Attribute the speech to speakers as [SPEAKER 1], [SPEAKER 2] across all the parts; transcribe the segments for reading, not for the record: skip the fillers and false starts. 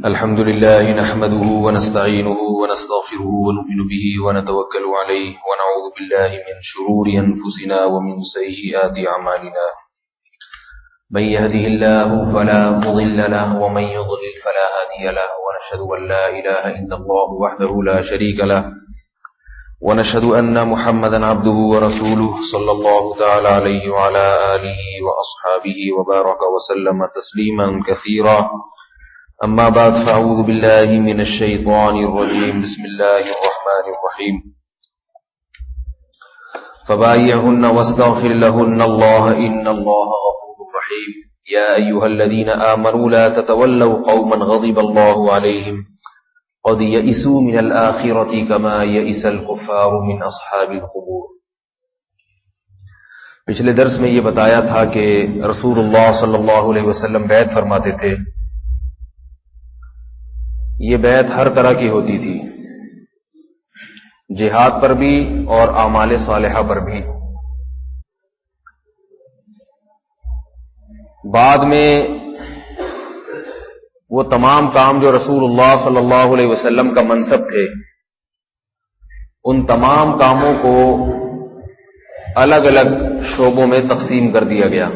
[SPEAKER 1] الحمد لله نحمده ونستعينه ونستغفره ونؤمن به ونتوكل عليه ونعوذ بالله من شرور أنفسنا ومن سيئات أعمالنا من يهده الله فلا مضل له ومن يضلل فلا هادي له ونشهد أن لا إله إلا الله وحده لا شريك له ونشهد أن محمدا عبده ورسوله صلى الله تعالى عليه وعلى آله وأصحابه وبارك وسلم تسليما كثيرا أما بعد فأعوذ بالله من الشيطان الرجيم بسم الله الرحمن الرحيم فبايعهن واستغفر لهن الله إن الله غفور رحيم يا أيها الذين آمنوا لا تتولوا قوما غضب الله عليهم قد يئسوا من الآخرة كما يئس الكفار من أصحاب القبور۔ پچھلے درس میں یہ بتایا تھا کہ رسول اللہ صلی اللہ علیہ وسلم بیعت فرماتے تھے۔ یہ بیعت ہر طرح کی ہوتی تھی، جہاد پر بھی اور اعمال صالحہ پر بھی۔ بعد میں وہ تمام کام جو رسول اللہ صلی اللہ علیہ وسلم کا منصب تھے، ان تمام کاموں کو الگ الگ شعبوں میں تقسیم کر دیا گیا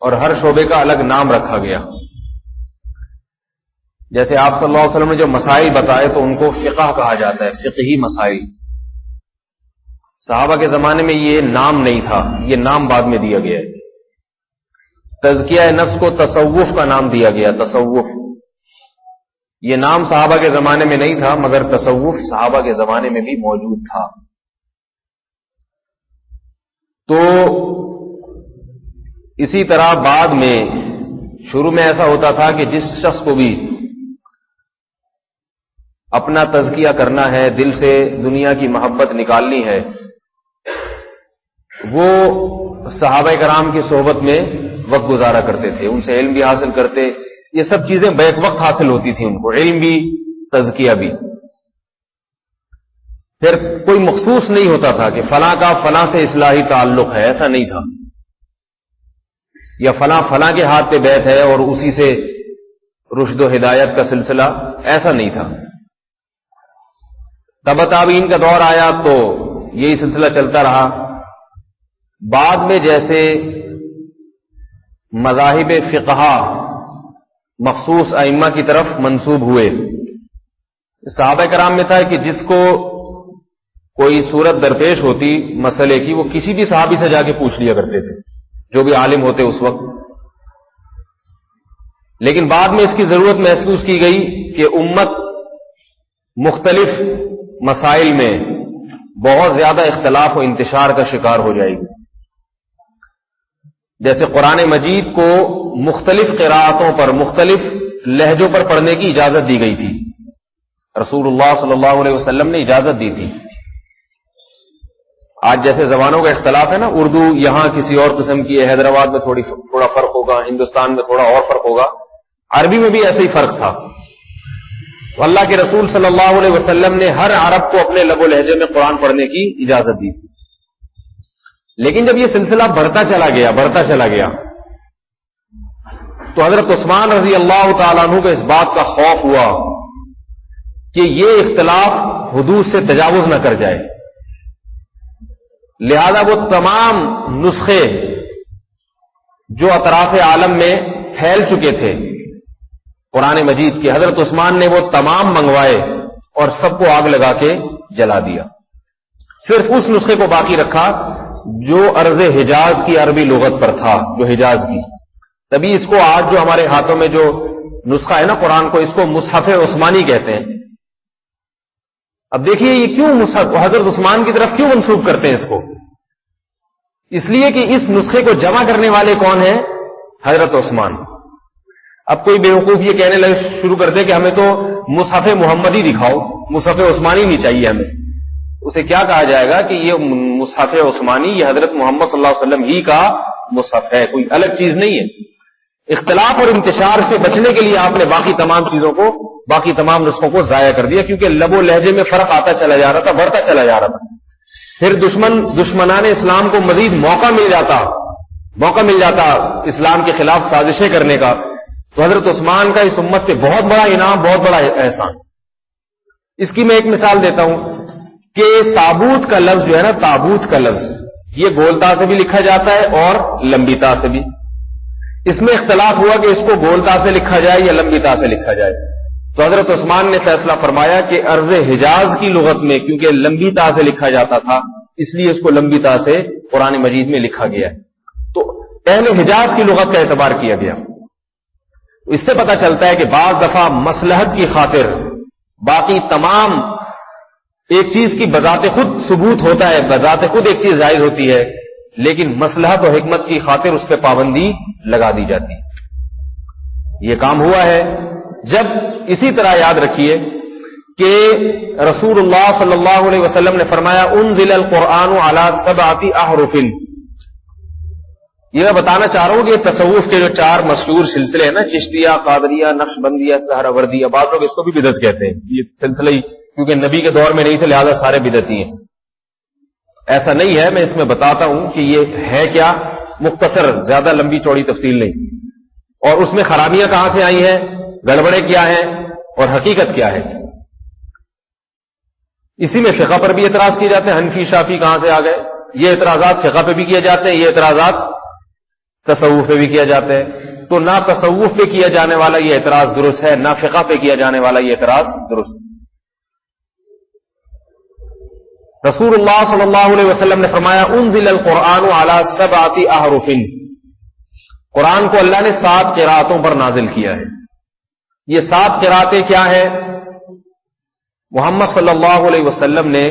[SPEAKER 1] اور ہر شعبے کا الگ نام رکھا گیا۔ جیسے آپ صلی اللہ علیہ وسلم نے جو مسائل بتائے تو ان کو فقہ کہا جاتا ہے، فقہی مسائل۔ صحابہ کے زمانے میں یہ نام نہیں تھا، یہ نام بعد میں دیا گیا ہے۔ تزکیہ نفس کو تصوف کا نام دیا گیا، تصوف۔ یہ نام صحابہ کے زمانے میں نہیں تھا، مگر تصوف صحابہ کے زمانے میں بھی موجود تھا۔ تو اسی طرح بعد میں شروع میں ایسا ہوتا تھا کہ جس شخص کو بھی اپنا تزکیہ کرنا ہے، دل سے دنیا کی محبت نکالنی ہے، وہ صحابہ کرام کی صحبت میں وقت گزارا کرتے تھے، ان سے علم بھی حاصل کرتے۔ یہ سب چیزیں بیک وقت حاصل ہوتی تھیں ان کو، علم بھی، تزکیہ بھی۔ پھر کوئی مخصوص نہیں ہوتا تھا کہ فلاں کا فلاں سے اصلاحی تعلق ہے، ایسا نہیں تھا، یا فلاں فلاں کے ہاتھ پہ بیعت ہے اور اسی سے رشد و ہدایت کا سلسلہ، ایسا نہیں تھا۔ تبع تابعین کا دور آیا تو یہی سلسلہ چلتا رہا۔ بعد میں جیسے مذاہب فقہا مخصوص ائمہ کی طرف منسوب ہوئے، صحابہ کرام میں تھا کہ جس کو کوئی صورت درپیش ہوتی مسئلے کی، وہ کسی بھی صحابی سے جا کے پوچھ لیا کرتے تھے، جو بھی عالم ہوتے اس وقت۔ لیکن بعد میں اس کی ضرورت محسوس کی گئی کہ امت مختلف مسائل میں بہت زیادہ اختلاف و انتشار کا شکار ہو جائے گی۔ جیسے قرآن مجید کو مختلف قراءتوں پر، مختلف لہجوں پر پڑھنے کی اجازت دی گئی تھی، رسول اللہ صلی اللہ علیہ وسلم نے اجازت دی تھی۔ آج جیسے زبانوں کا اختلاف ہے نا، اردو یہاں کسی اور قسم کی ہے، حیدرآباد میں تھوڑا فرق ہوگا، ہندوستان میں تھوڑا اور فرق ہوگا، عربی میں بھی ایسا ہی فرق تھا۔ اللہ کے رسول صلی اللہ علیہ وسلم نے ہر عرب کو اپنے لب و لہجے میں قرآن پڑھنے کی اجازت دی تھی۔ لیکن جب یہ سلسلہ بڑھتا چلا گیا تو حضرت عثمان رضی اللہ تعالیٰ عنہ کو اس بات کا خوف ہوا کہ یہ اختلاف حدود سے تجاوز نہ کر جائے، لہذا وہ تمام نسخے جو اطراف عالم میں پھیل چکے تھے قرآن مجید کے، حضرت عثمان نے وہ تمام منگوائے اور سب کو آگ لگا کے جلا دیا۔ صرف اس نسخے کو باقی رکھا جو ارض حجاز کی عربی لغت پر تھا، جو حجاز کی۔ تبھی اس کو آج جو ہمارے ہاتھوں میں جو نسخہ ہے نا قرآن کو، اس کو مصحف عثمانی کہتے ہیں۔ اب دیکھیے یہ کیوں مصحف حضرت عثمان کی طرف کیوں منسوب کرتے ہیں اس کو؟ اس لیے کہ اس نسخے کو جمع کرنے والے کون ہیں؟ حضرت عثمان۔ اب کوئی بیوقوف یہ کہنے لگے شروع کرتے کہ ہمیں تو مصحف محمدی دکھاؤ، مصحف عثمانی نہیں چاہیے ہمیں۔ اسے کیا کہا جائے گا کہ یہ مصحف عثمانی یہ حضرت محمد صلی اللہ علیہ وسلم ہی کا مصحف ہے، کوئی الگ چیز نہیں ہے۔ اختلاف اور انتشار سے بچنے کے لیے آپ نے باقی تمام چیزوں کو، باقی تمام نسخوں کو ضائع کر دیا، کیونکہ لب و لہجے میں فرق آتا چلا جا رہا تھا، بڑھتا چلا جا رہا تھا۔ پھر دشمنان اسلام کو مزید موقع مل جاتا موقع مل جاتا اسلام کے خلاف سازشیں کرنے کا، تو حضرت عثمان کا اس امت پہ بہت بڑا انعام، بہت بڑا احسان۔ اس کی میں ایک مثال دیتا ہوں کہ تابوت کا لفظ جو ہے نا، تابوت کا لفظ یہ گولتا سے بھی لکھا جاتا ہے اور لمبی تا سے بھی۔ اس میں اختلاف ہوا کہ اس کو گولتا سے لکھا جائے یا لمبی تا سے لکھا جائے، تو حضرت عثمان نے فیصلہ فرمایا کہ ارض حجاز کی لغت میں کیونکہ لمبی تا سے لکھا جاتا تھا، اس لیے اس کو لمبی تا سے قرآن مجید میں لکھا گیا ہے، تو اہل حجاز کی لغت کا اعتبار کیا گیا۔ اس سے پتہ چلتا ہے کہ بعض دفعہ مصلحت کی خاطر باقی تمام ایک چیز کی بذات خود ثبوت ہوتا ہے، بذات خود ایک چیز ظاہر ہوتی ہے، لیکن مصلحت اور حکمت کی خاطر اس پہ پابندی لگا دی جاتی ہے۔ یہ کام ہوا ہے جب اسی طرح یاد رکھیے کہ رسول اللہ صلی اللہ علیہ وسلم نے فرمایا انزل القرآن علی 7 احرف۔ یہ میں بتانا چاہ رہا ہوں کہ تصوف کے جو 4 مشہور سلسلے ہیں نا، چشتیہ، قادریہ، نقشبندیہ، سہروردیہ، بعض لوگ اس کو بھی بدعت کہتے ہیں، یہ سلسلہ ہی کیونکہ نبی کے دور میں نہیں تھے لہذا سارے بدعتی ہیں۔ ایسا نہیں ہے، میں اس میں بتاتا ہوں کہ یہ ہے کیا، مختصر، زیادہ لمبی چوڑی تفصیل نہیں، اور اس میں خرابیاں کہاں سے آئی ہیں، گڑبڑے کیا ہیں اور حقیقت کیا ہے۔ اسی میں فقہ پر بھی اعتراض کیے جاتے ہیں، حنفی شافی کہاں سے آ گئے، یہ اعتراضات فقہ پہ بھی کیے جاتے ہیں، یہ اعتراضات تصوف پہ بھی کیا جاتا ہے۔ تو نہ تصوف پہ کیا جانے والا یہ اعتراض درست ہے، نہ فقہ پہ کیا جانے والا یہ اعتراض درست ہے۔ رسول اللہ صلی اللہ علیہ وسلم نے فرمایا انزل القرآن علی 7 احرف، قرآن کو اللہ نے 7 قراتوں پر نازل کیا ہے۔ یہ 7 قراتیں کیا ہے؟ محمد صلی اللہ علیہ وسلم نے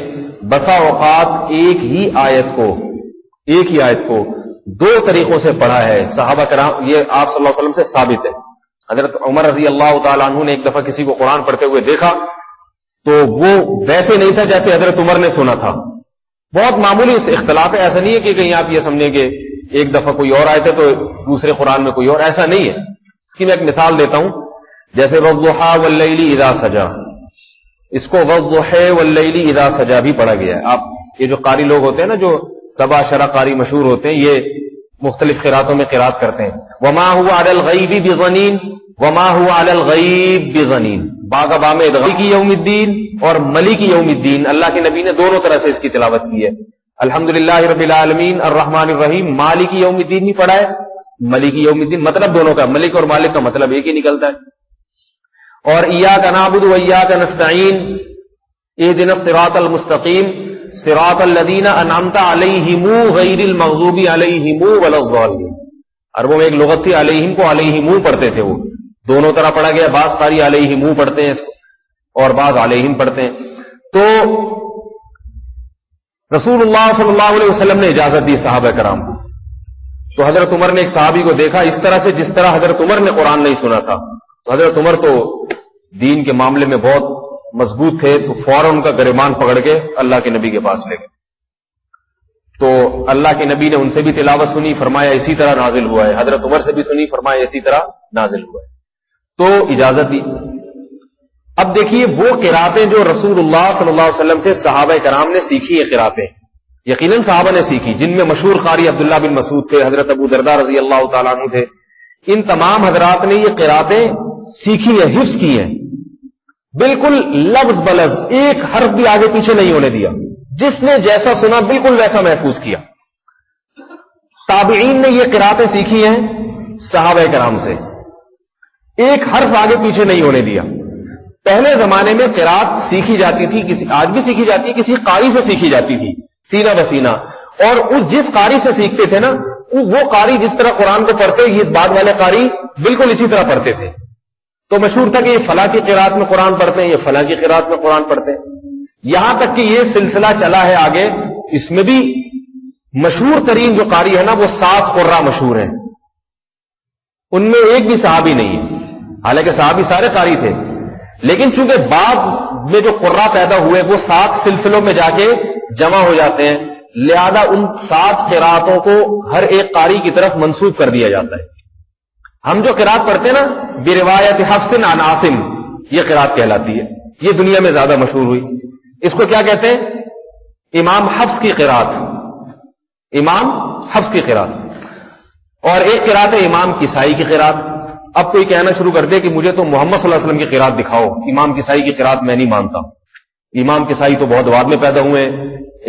[SPEAKER 1] بسا اوقات ایک ہی آیت کو 2 طریقوں سے پڑھا ہے صحابہ کرام، یہ آپ صلی اللہ علیہ وسلم سے ثابت ہے۔ حضرت عمر رضی اللہ تعالیٰ عنہ نے ایک دفعہ کسی کو قرآن پڑھتے ہوئے دیکھا تو وہ ویسے نہیں تھا جیسے حضرت عمر نے سنا تھا، بہت معمولی اختلاف ہے، ایسا نہیں ہے کہ کہیں آپ یہ سمجھیں کہ ایک دفعہ کوئی اور آئے تھے تو دوسرے قرآن میں کوئی اور، ایسا نہیں ہے۔ اس کی میں ایک مثال دیتا ہوں، جیسے والضحی واللیل اذا سجا، اس کو والضحی واللیل اذا سجا بھی پڑھا گیا ہے۔ آپ یہ جو قاری لوگ ہوتے ہیں نا، جو 7 شرح قاری مشہور ہوتے ہیں، یہ مختلف قراتوں میں قرات کرتے ہیں۔ وما هو علی الغیب بظنین، وما هو علی الغیب بظنین، باغ بام ادغی یوم الدین اور ملک یوم الدین، اللہ کے نبی نے دونوں طرح سے اس کی تلاوت کی ہے۔ الحمدللہ رب العالمین الرحمن الرحیم، مالک یوم الدین ہی پڑھا ہے، ملک یوم الدین، مطلب دونوں کا، ملک اور مالک کا مطلب ایک ہی نکلتا ہے۔ اور ایاک نعبد و ایاک نستعین، اہدنا الصراط المستقیم صراط الذین انعمت علیہم غیر المغضوب علیہم ولا الضالین۔ عربوں میں ایک لغت تھی، علیہم کو علیہم پڑھتے تھے، وہ دونوں طرح پڑھا گیا، بعض قاری علیہم پڑھتے ہیں اس کو اور بعض علیہم پڑھتے ہیں۔ تو رسول اللہ صلی اللہ علیہ وسلم نے اجازت دی صحابہ کرام کو، تو حضرت عمر نے ایک صحابی کو دیکھا اس طرح سے جس طرح حضرت عمر نے قرآن نہیں سنا تھا، تو حضرت عمر تو دین کے معاملے میں بہت مضبوط تھے، تو فوراً ان کا گریبان پکڑ کے اللہ کے نبی کے پاس لے گئے۔ تو اللہ کے نبی نے ان سے بھی تلاوت سنی، فرمایا اسی طرح نازل ہوا ہے، حضرت عمر سے بھی سنی، فرمایا اسی طرح نازل ہوا ہے، تو اجازت دی۔ اب دیکھیے وہ قراتیں جو رسول اللہ صلی اللہ علیہ وسلم سے صحابہ کرام نے سیکھی، یہ قراتیں یقیناً صحابہ نے سیکھی، جن میں مشہور قاری عبداللہ بن مسعود تھے، حضرت ابو درداء رضی اللہ تعالیٰ عنہ تھے، ان تمام حضرات نے یہ قراتیں سیکھی ہیں، حفظ کی ہیں، بالکل لفظ بلفظ ایک حرف بھی آگے پیچھے نہیں ہونے دیا، جس نے جیسا سنا بالکل ویسا محفوظ کیا۔ تابعین نے یہ قراتیں سیکھی ہیں صحابہ کرام سے، ایک حرف آگے پیچھے نہیں ہونے دیا۔ پہلے زمانے میں قرات سیکھی جاتی تھی، آج بھی سیکھی جاتی ہے، کسی قاری سے سیکھی جاتی تھی سینہ بسینہ، اور اس جس قاری سے سیکھتے تھے نا، وہ قاری جس طرح قرآن کو پڑھتے، یہ بعد والے قاری بالکل اسی طرح پڑھتے تھے۔ تو مشہور تھا کہ یہ فلاں کی قرات میں قرآن پڑھتے ہیں، یہ فلاں کی قرات میں قرآن پڑھتے ہیں، یہاں تک کہ یہ سلسلہ چلا ہے آگے۔ اس میں بھی مشہور ترین جو قاری ہے نا، وہ 7 قراء مشہور ہیں، ان میں ایک بھی صحابی نہیں ہے، حالانکہ صحابی سارے قاری تھے، لیکن چونکہ بعد میں جو قراء پیدا ہوئے وہ 7 سلسلوں میں جا کے جمع ہو جاتے ہیں، لہذا ان 7 قراءتوں کو ہر ایک قاری کی طرف منسوب کر دیا جاتا ہے۔ ہم جو قرات پڑھتے ہیں نا، بروایت حفص عن عاصم، یہ قرات کہلاتی ہے، یہ دنیا میں زیادہ مشہور ہوئی۔ اس کو کیا کہتے ہیں؟ امام حفص کی قرات، امام حفص کی قرات۔ اور ایک قرات ہے امام کسائی کی قرات. اب کوئی کہنا شروع کر دے کہ مجھے تو محمد صلی اللہ علیہ وسلم کی قرات دکھاؤ، امام کسائی کی قرات میں نہیں مانتا. امام کسائی تو بہت بعد میں پیدا ہوئے ہیں،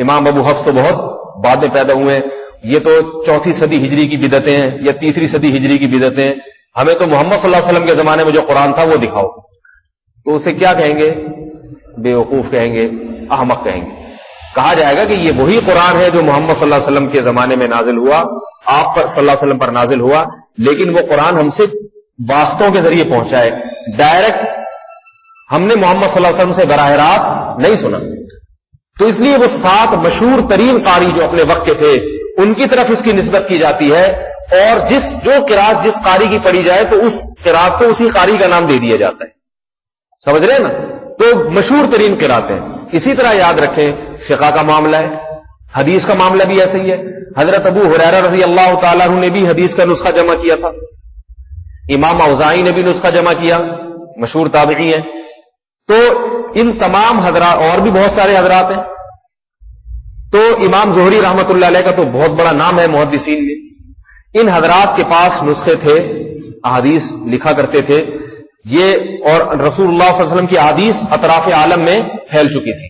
[SPEAKER 1] امام ابو حفص تو بہت بعد میں پیدا ہوئے ہیں، یہ تو 4 صدی ہجری کی بدعتیں ہیں یا 3 صدی ہجری کی بدعتیں ہیں. ہمیں تو محمد صلی اللہ علیہ وسلم کے زمانے میں جو قرآن تھا وہ دکھاؤ. تو اسے کیا کہیں گے؟ بے وقوف کہیں گے، احمق کہیں گے. کہا جائے گا کہ یہ وہی قرآن ہے جو محمد صلی اللہ علیہ وسلم کے زمانے میں نازل ہوا، آپ پر صلی اللہ علیہ وسلم پر نازل ہوا، لیکن وہ قرآن ہم سے واسطوں کے ذریعے پہنچا ہے، ڈائریکٹ ہم نے محمد صلی اللہ علیہ وسلم سے براہ راست نہیں سنا. تو اس لیے وہ 7 مشہور ترین قاری جو اپنے وقت کے تھے ان کی طرف اس کی نسبت کی جاتی ہے، اور جو قرات جس قاری کی پڑھی جائے تو اس قرات کو اسی قاری کا نام دے دیا جاتا ہے. سمجھ رہے ہیں نا؟ تو مشہور ترین قرات ہیں. اسی طرح یاد رکھیں فقہ کا معاملہ ہے، حدیث کا معاملہ بھی ایسا ہی ہے. حضرت ابو ہریرہ رضی اللہ تعالیٰ عنہ نے بھی حدیث کا نسخہ جمع کیا تھا، امام اوزاعی نے بھی نسخہ جمع کیا، مشہور تابعی ہیں. تو ان تمام حضرات اور بھی بہت سارے حضرات ہیں. تو امام زہری رحمۃ اللہ علیہ کا تو بہت بڑا نام ہے محدثین میں. ان حضرات کے پاس نسخے تھے، احادیث لکھا کرتے تھے یہ، اور رسول اللہ صلی اللہ علیہ وسلم کی احادیث اطراف عالم میں پھیل چکی تھی.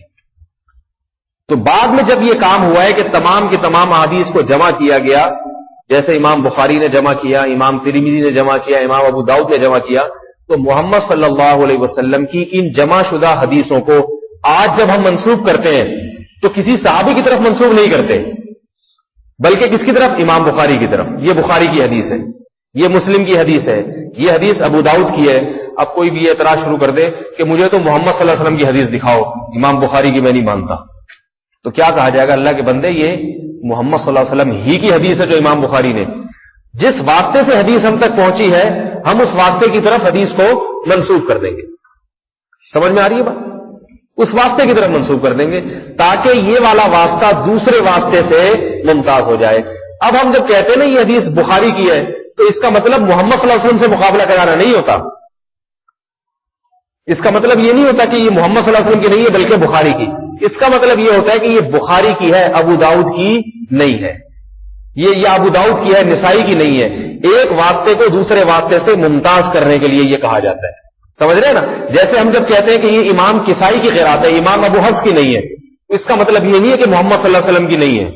[SPEAKER 1] تو بعد میں جب یہ کام ہوا ہے کہ تمام کی تمام احادیث کو جمع کیا گیا، جیسے امام بخاری نے جمع کیا، امام ترمذی نے جمع کیا، امام ابو داؤد نے جمع کیا، تو محمد صلی اللہ علیہ وسلم کی ان جمع شدہ حدیثوں کو آج جب ہم منسوب کرتے ہیں تو کسی صحابی کی طرف منسوب نہیں کرتے، بلکہ کس کی طرف؟ امام بخاری کی طرف. یہ بخاری کی حدیث ہے، یہ مسلم کی حدیث ہے، یہ حدیث ابو داؤد کی ہے. اب کوئی بھی اعتراض شروع کر دے کہ مجھے تو محمد صلی اللہ علیہ وسلم کی حدیث دکھاؤ، امام بخاری کی میں نہیں مانتا، تو کیا کہا جائے گا؟ اللہ کے بندے، یہ محمد صلی اللہ علیہ وسلم ہی کی حدیث ہے جو امام بخاری نے، جس واسطے سے حدیث ہم تک پہنچی ہے ہم اس واسطے کی طرف حدیث کو منسوب کر دیں گے. سمجھ میں آ رہی ہے بات؟ اس واسطے کی طرف منسوب کر دیں گے تاکہ یہ والا واسطہ دوسرے واسطے سے ممتاز ہو جائے. اب ہم جب کہتے ہیں نا یہ حدیث بخاری کی ہے تو اس کا مطلب محمد صلی اللہ علیہ وسلم سے مقابلہ کرانا نہیں ہوتا. اس کا مطلب یہ نہیں ہوتا کہ یہ محمد صلی اللہ علیہ وسلم کی نہیں ہے بلکہ بخاری کی. اس کا مطلب یہ ہوتا ہے کہ یہ بخاری کی ہے، ابو داؤد کی نہیں ہے، یہ ابو داؤد کی ہے، نسائی کی نہیں ہے. ایک واسطے کو دوسرے واسطے سے ممتاز کرنے کے لیے یہ کہا جاتا ہے. سمجھ رہے ہیں نا؟ جیسے ہم جب کہتے ہیں کہ یہ امام کسائی کی قرات ہے، امام ابو حفص کی نہیں ہے، اس کا مطلب یہ نہیں ہے کہ محمد صلی اللہ علیہ وسلم کی نہیں ہے.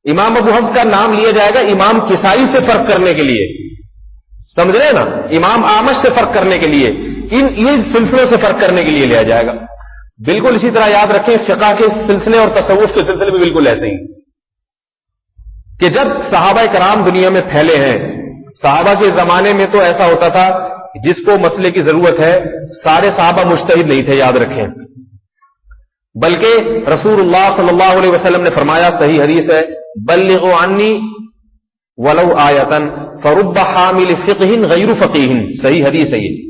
[SPEAKER 1] امام ابو حفص کا نام لیا جائے گا امام کسائی سے فرق کرنے کے لیے. سمجھ رہے ہیں نا؟ امام اعمش سے فرق کرنے کے لیے، ان سلسلوں سے فرق کرنے کے لیے لیا جائے گا. بالکل اسی طرح یاد رکھیں فقہ کے سلسلے اور تصوف کے سلسلے بھی بالکل ایسے ہی کہ جب صحابہ کرام دنیا میں پھیلے ہیں، صحابہ کے زمانے میں تو ایسا ہوتا تھا جس کو مسئلے کی ضرورت ہے سارے صحابہ مجتہد نہیں تھے، یاد رکھیں. بلکہ رسول اللہ صلی اللہ علیہ وسلم نے فرمایا، صحیح حدیث ہے، بلغوا عنی ولو آیتن فرب حامل فقہ غیر فقیہ. صحیح حدیث ہے یہ.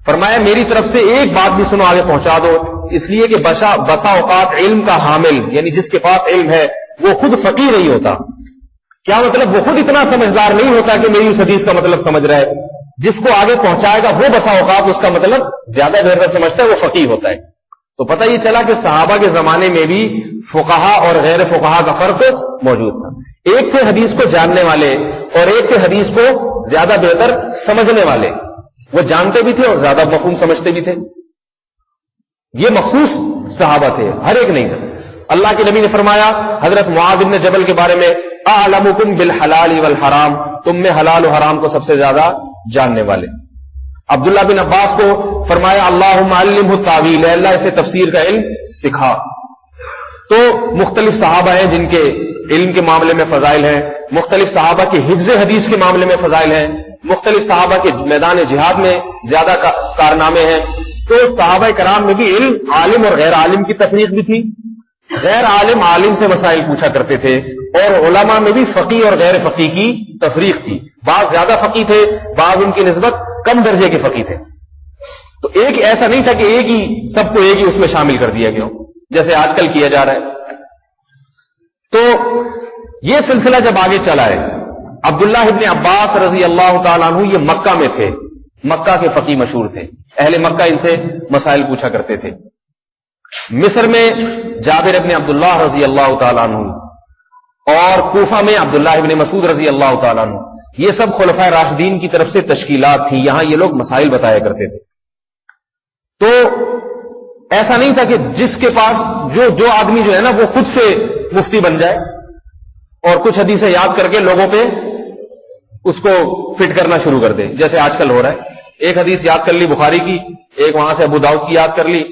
[SPEAKER 1] فرمایا میری طرف سے ایک بات بھی سنو، آگے پہنچا دو، اس لیے کہ بسا اوقات علم کا حامل یعنی جس کے پاس علم ہے وہ خود فقیہ نہیں ہوتا. کیا مطلب؟ وہ خود اتنا سمجھدار نہیں ہوتا کہ میری اس حدیث کا مطلب سمجھ رہا ہے. جس کو آگے پہنچائے گا وہ بسا اوقات اس کا مطلب زیادہ بہتر سمجھتا ہے، وہ فقیہ ہوتا ہے. تو پتہ یہ چلا کہ صحابہ کے زمانے میں بھی فقہا اور غیر فقہا کا فرق موجود تھا. ایک تھے حدیث کو جاننے والے اور ایک تھے حدیث کو زیادہ بہتر سمجھنے والے. وہ جانتے بھی تھے اور زیادہ مفہوم سمجھتے بھی تھے. یہ مخصوص صحابہ تھے، ہر ایک نہیں تھا. اللہ کے نبی نے فرمایا حضرت معاذ بن جبل کے بارے میں، اعلمکم بالحلال والحرام، تم میں حلال و حرام کو سب سے زیادہ جاننے والے. عبداللہ بن عباس کو فرمایا اللہم علمہ التاویل، اللہ اسے تفسیر کا علم سکھا. تو مختلف صحابہ ہیں جن کے علم کے معاملے میں فضائل ہیں، مختلف صحابہ کے حفظ حدیث کے معاملے میں فضائل ہیں، مختلف صحابہ کے میدان جہاد میں زیادہ کارنامے ہیں. تو صحابہ کرام میں بھی علم عالم اور غیر عالم کی تفریق بھی تھی. غیر عالم عالم سے مسائل پوچھا کرتے تھے، اور علماء میں بھی فقیہ اور غیر فقیہ کی تفریق تھی. بعض زیادہ فقیہ تھے، بعض ان کی نسبت کم درجے کے فقیہ تھے. تو ایک ایسا نہیں تھا کہ ایک ہی سب کو ایک ہی اس میں شامل کر دیا گیا جیسے آج کل کیا جا رہا ہے. تو یہ سلسلہ جب آگے چلا ہے، عبداللہ ابن عباس رضی اللہ تعالیٰ عنہ یہ مکہ میں تھے، مکہ کے فقیہ مشہور تھے، اہل مکہ ان سے مسائل پوچھا کرتے تھے. مصر میں جابر ابن عبداللہ رضی اللہ تعالیٰ عنہ، اور کوفہ میں عبداللہ ابن مسعود رضی اللہ تعالیٰ عنہ. یہ سب خلفائے راشدین کی طرف سے تشکیلات تھیں، یہاں یہ لوگ مسائل بتایا کرتے تھے. تو ایسا نہیں تھا کہ جس کے پاس جو آدمی جو ہے نا وہ خود سے مفتی بن جائے اور کچھ حدیثیں یاد کر کے لوگوں پہ اس کو فٹ کرنا شروع کر دے، جیسے آج کل ہو رہا ہے. ایک حدیث یاد کر لی بخاری کی، ایک وہاں سے ابو داؤد کی یاد کر لی،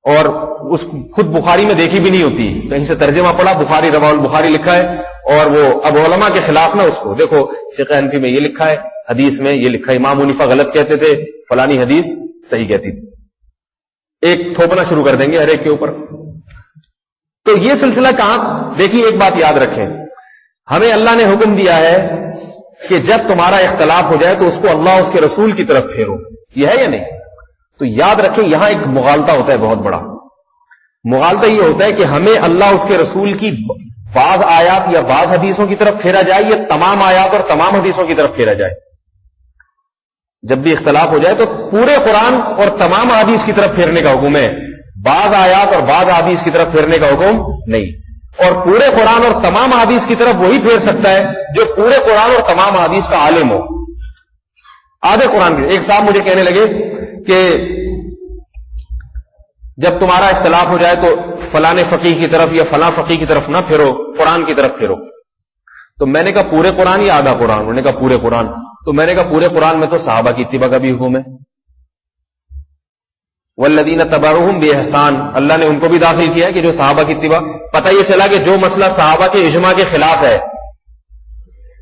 [SPEAKER 1] اور اس خود بخاری میں دیکھی بھی نہیں ہوتی، کہیں سے ترجمہ پڑھا بخاری رواہ البخاری لکھا ہے، اور وہ اب علماء کے خلاف نہ اس کو دیکھو فقہ حنفی میں یہ لکھا ہے، حدیث میں یہ لکھا ہے، امام حنیفہ غلط کہتے تھے، فلانی حدیث صحیح کہتی تھی. ایک تھوپنا شروع کر دیں گے ہر ایک کے اوپر. تو یہ سلسلہ کہاں؟ دیکھیے ایک بات یاد رکھیں، ہمیں اللہ نے حکم دیا ہے کہ جب تمہارا اختلاف ہو جائے تو اس کو اللہ اس کے رسول کی طرف پھیرو. یہ ہے یا نہیں؟ تو یاد رکھیں یہاں ایک مغالطہ ہوتا ہے بہت بڑا. مغالطہ یہ ہوتا ہے کہ ہمیں اللہ اس کے رسول کی بعض آیات یا بعض حدیثوں کی طرف پھیرا جائے، یا تمام آیات اور تمام حدیثوں کی طرف پھیرا جائے. جب بھی اختلاف ہو جائے تو پورے قرآن اور تمام حدیث کی طرف پھیرنے کا حکم ہے، بعض آیات اور بعض حدیث کی طرف پھیرنے کا حکم نہیں. اور پورے قرآن اور تمام حدیث کی طرف وہی پھیر سکتا ہے جو پورے قرآن اور تمام حدیث کا عالم ہو. آدھے قرآن کے ایک صاحب مجھے کہنے لگے کہ جب تمہارا اختلاف ہو جائے تو فلاں فقیہ کی طرف یا فلاں فقیہ کی طرف نہ پھیرو، قرآن کی طرف پھیرو. تو میں نے کہا پورے قرآن یا آدھا قرآن؟ انہوں نے کہا پورے قرآن. تو میں نے کہا پورے قرآن میں تو صحابہ کی اتباع کا بھی حکم ہے، والذین تبعوہم بإحسان، اللہ نے ان کو بھی داخل کیا ہے کہ جو صحابہ کی اتباع. پتہ یہ چلا کہ جو مسئلہ صحابہ کے اجماع کے خلاف ہے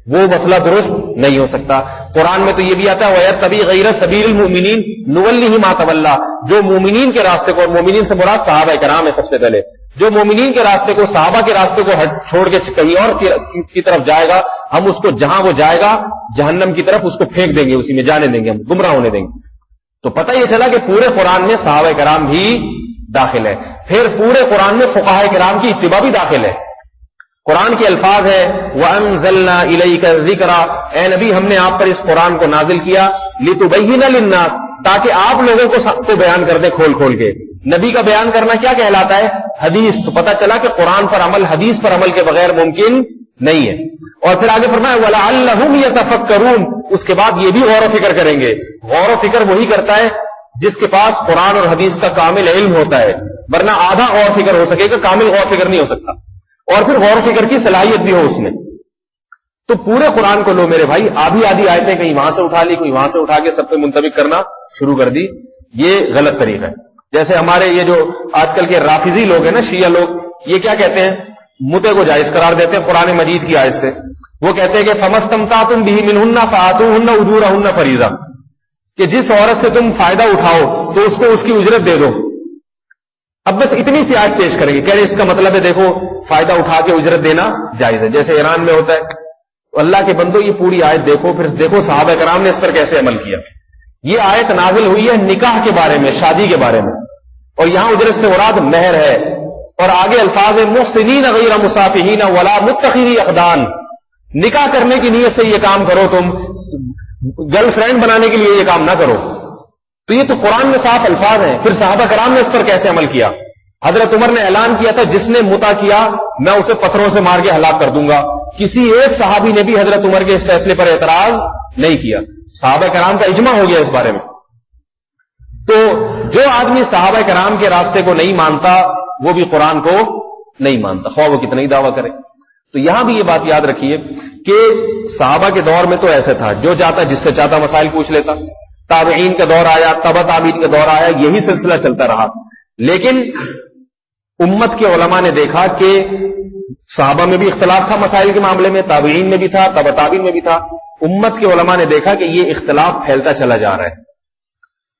[SPEAKER 1] وہ مسئلہ درست نہیں ہو سکتا. قرآن میں تو یہ بھی آتا ہے وَيَتَّبِعْ غَيْرَ سَبِيلِ الْمُؤْمِنِينَ نُوَلِّهِ مَا تَوَلَّى، جو مومنین کے راستے کو، اور مومنین سے مراد صحابہ کرام ہے سب سے پہلے، جو مومنین کے راستے کو، صحابہ کے راستے کو چھوڑ کے کہیں اور کی طرف جائے گا، ہم اس کو جہاں وہ جائے گا جہنم کی طرف اس کو پھینک دیں گے، اسی میں جانے دیں گے، ہم گمراہ ہونے دیں گے. تو پتہ یہ چلا کہ پورے قرآن میں صحابہ کرام بھی داخل ہے. پھر پورے قرآن میں فقہاء کرام کی اتباع بھی داخل ہے. قرآن کے الفاظ ہے وَأَنزَلْنَا إِلَيْكَ الذِّكْرَ، اے نبی ہم نے آپ پر اس قرآن کو نازل کیا لِتُبَيِّنَ لِلنَّاسِ، تاکہ آپ لوگوں کو سب کو بیان کر دیں کھول کھول کے. نبی کا بیان کرنا کیا کہلاتا ہے؟ حدیث. تو پتہ چلا کہ قرآن پر عمل حدیث پر عمل کے بغیر ممکن نہیں ہے. اور پھر آگے فرمایا وَلَعَلَّهُمْ يَتَفَكَّرُونَ، اس کے بعد یہ بھی غور و فکر کریں گے. غور و فکر وہی کرتا ہے جس کے پاس قرآن اور حدیث کا کامل علم ہوتا ہے، ورنہ آدھا غور و فکر ہو سکے گا، کامل غور و فکر نہیں ہو سکتا. اور پھر غور و فکر کی صلاحیت بھی ہو اس میں. تو پورے قرآن کو لو میرے بھائی، آدھی آدھی آیتیں کہیں وہاں سے اٹھا لی، کوئی وہاں سے اٹھا کے سب پہ منطبق کرنا شروع کر دی، یہ غلط طریقہ ہے. جیسے ہمارے یہ جو آج کل کے رافضی لوگ ہیں نا، شیعہ لوگ، یہ کیا کہتے ہیں؟ متع کو جائز قرار دیتے ہیں قرآن مجید کی آیت سے. وہ کہتے ہیں کہ فَمَسْتَمْتَعْتُمْ بِهِ مِنْهُنَّ فَآتُوهُنَّ أُجُورَهُنَّ فَرِيضَةً، کہ جس عورت سے تم فائدہ اٹھاؤ تو اس کو اس کی اجرت دے دو. اب بس اتنی سی آیت پیش کریں گے، کہہ رہے اس کا مطلب ہے دیکھو فائدہ اٹھا کے اجرت دینا جائز ہے، جیسے ایران میں ہوتا ہے. تو اللہ کے بندو یہ پوری آیت دیکھو، پھر دیکھو صحابہ کرام نے اس پر کیسے عمل کیا. یہ آیت نازل ہوئی ہے نکاح کے بارے میں، شادی کے بارے میں، اور یہاں اجرت سے مراد مہر ہے. اور آگے الفاظ محسنین غیر مسافحین ولا متخذی اخدان، نکاح کرنے کی نیت سے یہ کام کرو، تم گرل فرینڈ بنانے کے لیے یہ کام نہ کرو. تو یہ تو قرآن میں صاف الفاظ ہیں. پھر صحابہ کرام نے اس پر کیسے عمل کیا؟ حضرت عمر نے اعلان کیا تھا جس نے متع کیا میں اسے پتھروں سے مار کے ہلاک کر دوں گا. کسی ایک صحابی نے بھی حضرت عمر کے اس فیصلے پر اعتراض نہیں کیا. صحابہ کرام کا اجماع ہو گیا اس بارے میں. تو جو آدمی صحابہ کرام کے راستے کو نہیں مانتا وہ بھی قرآن کو نہیں مانتا، خواہ وہ کتنا ہی دعویٰ کرے. تو یہاں بھی یہ بات یاد رکھیے کہ صحابہ کے دور میں تو ایسے تھا، جو چاہتا جس سے چاہتا مسائل پوچھ لیتا. تابعین کا دور آیا، تبع تابعین کا دور آیا، یہی سلسلہ چلتا رہا. لیکن امت کے علماء نے دیکھا کہ صحابہ میں بھی اختلاف تھا مسائل کے معاملے میں، تابعین میں بھی تھا، تبع تابعین میں بھی تھا. امت کے علماء نے دیکھا کہ یہ اختلاف پھیلتا چلا جا رہا ہے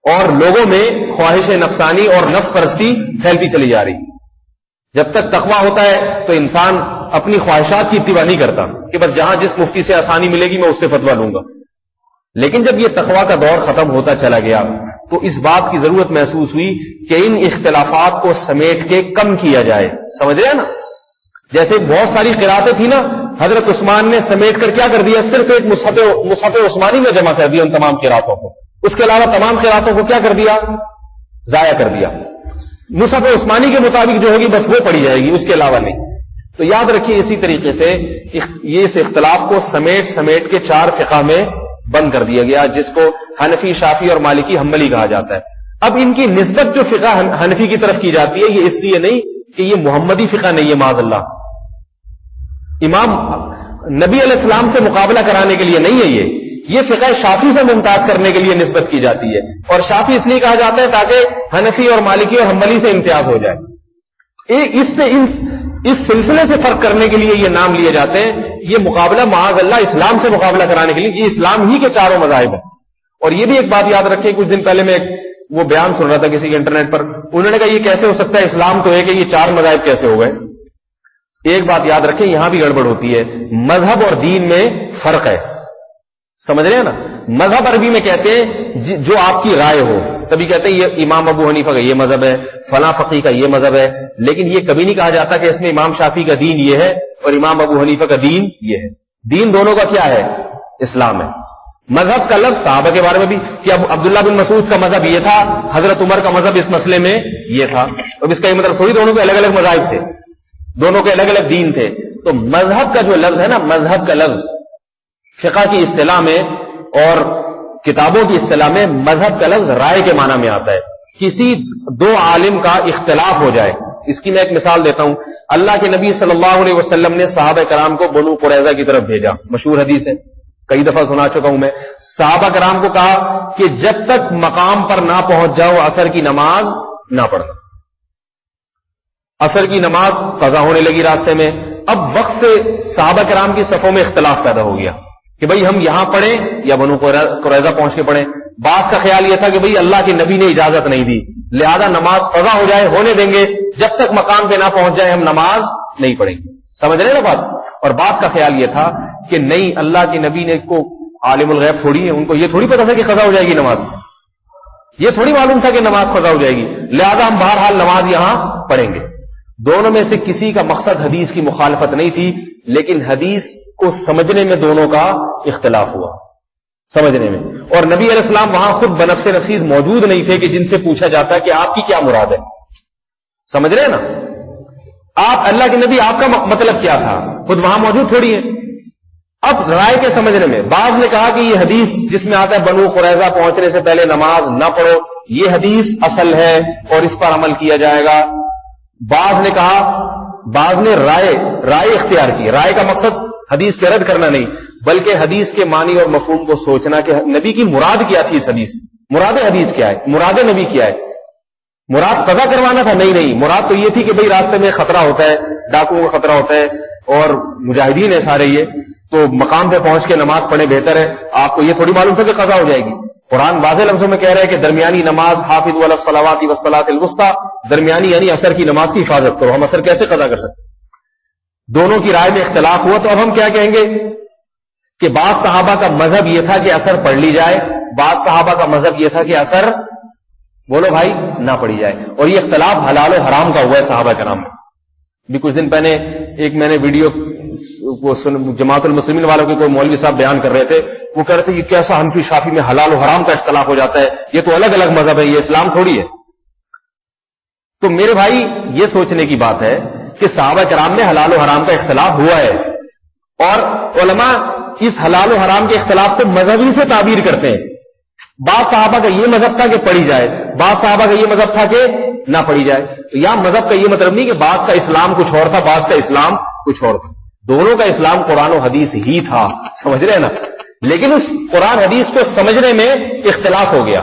[SPEAKER 1] اور لوگوں میں خواہش نفسانی اور نفس پرستی پھیلتی چلی جا رہی. جب تک تقویٰ ہوتا ہے تو انسان اپنی خواہشات کی اتباع نہیں کرتا کہ بس جہاں جس مفتی سے آسانی ملے گی میں اس سے فتویٰ لوں گا. لیکن جب یہ تقویٰ کا دور ختم ہوتا چلا گیا تو اس بات کی ضرورت محسوس ہوئی کہ ان اختلافات کو سمیٹ کے کم کیا جائے. سمجھ رہے ہیں نا؟ جیسے بہت ساری قراتیں تھی نا، حضرت عثمان نے سمیٹ کر کیا کر دیا؟ صرف ایک مصحف عثمانی میں جمع کر دیا ان تمام قراتوں کو. اس کے علاوہ تمام قراتوں کو کیا کر دیا؟ ضائع کر دیا. مصحف عثمانی کے مطابق جو ہوگی بس وہ پڑھی جائے گی، اس کے علاوہ نہیں. تو یاد رکھیے اسی طریقے سے یہ اس اختلاف کو سمیٹ کے 4 فقہ میں بند کر دیا گیا، جس کو حنفی، شافعی اور مالکی حنبلی کہا جاتا ہے۔ اب ان کی نسبت جو فقہ حنفی کی طرف کی جاتی ہے، یہ اس لیے نہیں کہ یہ محمدی فقہ نہیں ہے، معاذ اللہ، امام نبی علیہ السلام سے مقابلہ کرانے کے لیے نہیں ہے، یہ فقہ شافعی سے ممتاز کرنے کے لیے نسبت کی جاتی ہے، اور شافعی اس لیے کہا جاتا ہے تاکہ حنفی اور مالکی اور حنبلی سے امتیاز ہو جائے۔ اس سلسلے سے فرق کرنے کے لیے یہ نام لیے جاتے ہیں۔ یہ مقابلہ معاذ اللہ اسلام سے مقابلہ کرانے کے لیے، یہ اسلام ہی کے 4 مذاہب ہیں۔ اور یہ بھی ایک بات یاد رکھیں، کچھ دن پہلے میں وہ بیان سن رہا تھا کسی کے انٹرنیٹ پر، انہوں نے کہا یہ کیسے ہو سکتا ہے، اسلام تو ہے کہ یہ 4 مذاہب کیسے ہو گئے؟ ایک بات یاد رکھیں، یہاں بھی گڑبڑ ہوتی ہے، مذہب اور دین میں فرق ہے، سمجھ رہے ہیں نا؟ مذہب عربی میں کہتے ہیں جو آپ کی رائے ہو، تبھی کہتے ہیں یہ امام ابو حنیفہ کا یہ مذہب ہے، فلاں فقیہ کا یہ مذہب ہے، لیکن یہ کبھی نہیں کہا جاتا کہ اس میں امام شافعی کا دین یہ ہے اور امام ابو حنیفہ کا دین یہ ہے۔ دین دونوں کا کیا ہے؟ اسلام ہے۔ مذہب کا لفظ صحابہ کے بارے میں بھی کہ اب عبداللہ بن مسعود کا مذہب یہ تھا، حضرت عمر کا مذہب اس مسئلے میں یہ تھا، اب اس کا یہ مطلب تھوڑی دونوں کے الگ الگ مذاہب تھے، دونوں کے الگ الگ دین تھے۔ تو مذہب کا جو لفظ ہے نا، مذہب کا لفظ فقہ کی اصطلاح میں اور کتابوں کی اصطلاح میں مذہب کا لفظ رائے کے معنی میں آتا ہے، کسی 2 عالم کا اختلاف ہو جائے۔ اس کی میں ایک مثال دیتا ہوں، اللہ کے نبی صلی اللہ علیہ وسلم نے صحابہ کرام کو بنو قریظہ کی طرف بھیجا، مشہور حدیث ہے، کئی دفعہ سنا چکا ہوں میں۔ صحابہ کرام کو کہا کہ جب تک مقام پر نہ پہنچ جاؤ عصر کی نماز نہ پڑھنا۔ عصر کی نماز قضا ہونے لگی راستے میں، اب وقت سے صحابہ کرام کی صفوں میں اختلاف پیدا ہو گیا کہ بھئی ہم یہاں پڑھیں یا بنو قریظہ پہنچ کے پڑھیں۔ بعض کا خیال یہ تھا کہ بھئی اللہ کے نبی نے اجازت نہیں دی، لہذا نماز قضا ہو جائے ہونے دیں گے، جب تک مقام پہ نہ پہنچ جائے ہم نماز نہیں پڑھیں گے، سمجھ رہے نا بات؟ اور بعض کا خیال یہ تھا کہ نہیں، اللہ کے نبی نے کو عالم الغیب تھوڑی ہے، ان کو یہ تھوڑی پتا تھا کہ قضا ہو جائے گی نماز، یہ تھوڑی معلوم تھا کہ نماز قضا ہو جائے گی، لہذا ہم بہرحال نماز یہاں پڑھیں گے۔ دونوں میں سے کسی کا مقصد حدیث کی مخالفت نہیں تھی، لیکن حدیث کو سمجھنے میں دونوں کا اختلاف ہوا، سمجھنے میں۔ اور نبی علیہ السلام وہاں خود بنفس نفیس موجود نہیں تھے کہ جن سے پوچھا جاتا کہ آپ کی کیا مراد ہے، سمجھ رہے ہیں نا؟ آپ اللہ کے نبی، آپ کا مطلب کیا تھا، خود وہاں موجود تھوڑی ہے۔ اب رائے کے سمجھنے میں بعض نے کہا کہ یہ حدیث جس میں آتا ہے بنو قریظہ پہنچنے سے پہلے نماز نہ پڑھو، یہ حدیث اصل ہے اور اس پر عمل کیا جائے گا۔ بعض نے کہا، بعض نے رائے اختیار کی۔ رائے کا مقصد حدیث پہ رد کرنا نہیں، بلکہ حدیث کے معنی اور مفہوم کو سوچنا کہ نبی کی مراد کیا تھی، اس حدیث مراد حدیث کیا ہے، مراد نبی کیا ہے۔ مراد قضا کروانا تھا؟ نہیں، مراد تو یہ تھی کہ بھئی راستے میں خطرہ ہوتا ہے، ڈاکوؤں کا خطرہ ہوتا ہے اور مجاہدین ہے سارے، یہ تو مقام پہ پہنچ کے نماز پڑھے بہتر ہے۔ آپ کو یہ تھوڑی معلوم تھا کہ قضا ہو جائے گی۔ قرآن واضح لفظوں میں کہہ رہا ہے کہ درمیانی نماز، حافظوا علی الصلوات والصلاۃ الوسطی، درمیانی یعنی عصر کی نماز کی حفاظت کرو۔ ہم عصر کیسے قضا کر سکتے؟ دونوں کی رائے میں اختلاف ہوا، تو اب ہم کیا کہیں گے کہ بعض صحابہ کا مذہب یہ تھا کہ عصر پڑھ لی جائے، بعض صحابہ کا مذہب یہ تھا کہ عصر بولو بھائی نہ پڑھی جائے، اور یہ اختلاف حلال و حرام کا ہوا ہے صحابہ کرام میں۔ بھی کچھ دن پہلے ایک میں نے ویڈیو کو جماعت المسلمین والوں کے کوئی مولوی صاحب بیان کر رہے تھے، وہ کہہ رہے تھے یہ کیسا حنفی شافی میں حلال و حرام کا اختلاف ہو جاتا ہے، یہ تو الگ الگ مذہب ہے، یہ اسلام تھوڑی ہے۔ تو میرے بھائی یہ سوچنے کی بات ہے کہ صحابہ کرام میں حلال و حرام کا اختلاف ہوا ہے، اور علماء اس حلال و حرام کے اختلاف کو مذہبی سے تعبیر کرتے ہیں۔ بعض صحابہ کا یہ مذہب تھا کہ پڑھی جائے، بعض صحابہ کا یہ مذہب تھا کہ نہ پڑھی جائے۔ تو یہاں مذہب کا یہ مطلب نہیں کہ بعض کا اسلام کچھ اور تھا، بعض کا اسلام کچھ اور تھا، دونوں کا اسلام قرآن و حدیث ہی تھا، سمجھ رہے ہیں نا؟ لیکن اس قرآن حدیث کو سمجھنے میں اختلاف ہو گیا،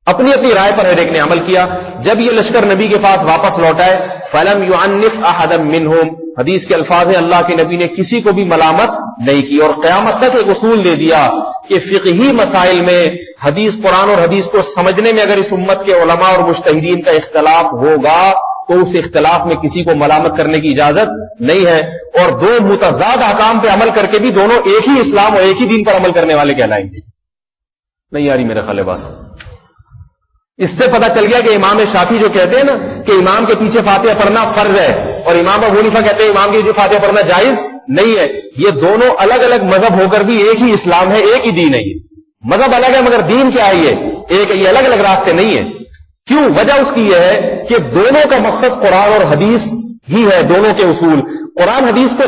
[SPEAKER 1] اپنی اپنی رائے پر ہر ایک نے عمل کیا۔ جب یہ لشکر نبی کے پاس واپس لوٹا ہے، فَلَمْ يُعَنِّفْ أَحَدًا مِّنْهُمْ، حدیث کے الفاظ ہیں اللہ کے نبی نے کسی کو بھی ملامت نہیں کی، اور قیامت تک ایک اصول دے دیا کہ فقہی مسائل میں حدیث، قرآن اور حدیث کو سمجھنے میں اگر اس امت کے علماء اور مجتہدین کا اختلاف ہوگا تو اس اختلاف میں کسی کو ملامت کرنے کی اجازت نہیں ہے، اور دو متضاد احکام پہ عمل کر کے بھی دونوں ایک ہی اسلام اور ایک ہی دین پر عمل کرنے والے کہلائیں گے۔ نہیں آ رہی میرے خیال بات؟ اس سے پتہ چل گیا کہ امام شافعی جو کہتے ہیں نا کہ امام کے پیچھے فاتحہ پڑھنا فرض ہے، اور امام ابو حنیفہ کہتے ہیں امام کے پیچھے فاتحہ پڑھنا جائز نہیں ہے، یہ دونوں الگ الگ مذہب ہو کر بھی ایک ہی اسلام ہے، ایک ہی دین ہے۔ یہ مذہب الگ ہے مگر دین کیا ہے؟ یہ ایک ہے، یہ الگ الگ راستے نہیں ہے۔ کیوں؟ وجہ اس کی یہ ہے کہ دونوں کا مقصد قرآن اور حدیث ہی ہے، دونوں کے اصول قرآن حدیث کو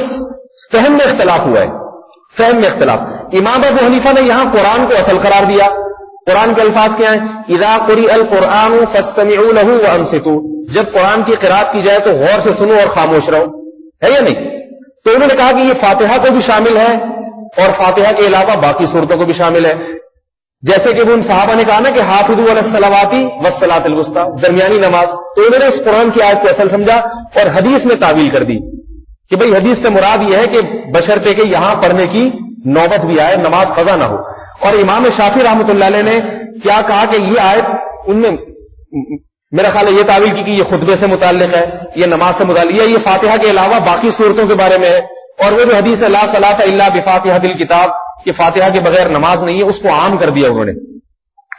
[SPEAKER 1] فہم میں اختلاف ہوا ہے، فہم میں اختلاف۔ امام ابو حنیفہ نے یہاں قرآن کو اصل قرار دیا۔ قرآن کے الفاظ کیا ہیں؟ اذا قرئ القرآن فاستمعوا له وانصتوا، جب قرآن کی قرات کی جائے تو غور سے سنو اور خاموش رہو، ہے یا نہیں؟ تو انہوں نے کہا کہ یہ فاتحہ کو بھی شامل ہے اور فاتحہ کے علاوہ باقی صورتوں کو بھی شامل ہے، جیسے کہ ان صحابہ نے کہا نا کہ حافظوا علی الصلوات والصلاۃ الوسطی، درمیانی نماز، تو انہوں نے اس قرآن کی آیت کو اصل سمجھا اور حدیث میں تعویل کر دی کہ بھئی حدیث سے مراد یہ ہے کہ بشرطے کہ یہاں پڑھنے کی نوبت بھی آئے، نماز قضا نہ ہو۔ اور امام شافعی رحمۃ اللہ علیہ نے کیا کہا کہ یہ آیت ان میں میرا خیال ہے یہ تعویل کی کہ یہ خطبے سے متعلق ہے، یہ نماز سے متعلق ہے، یہ فاتحہ کے علاوہ باقی صورتوں کے بارے میں ہے، اور وہ جو حدیث لا صلاۃ الا بفاتحۃ الکتاب کہ فاتحہ کے بغیر نماز نہیں ہے، اس کو عام کر دیا انہوں نے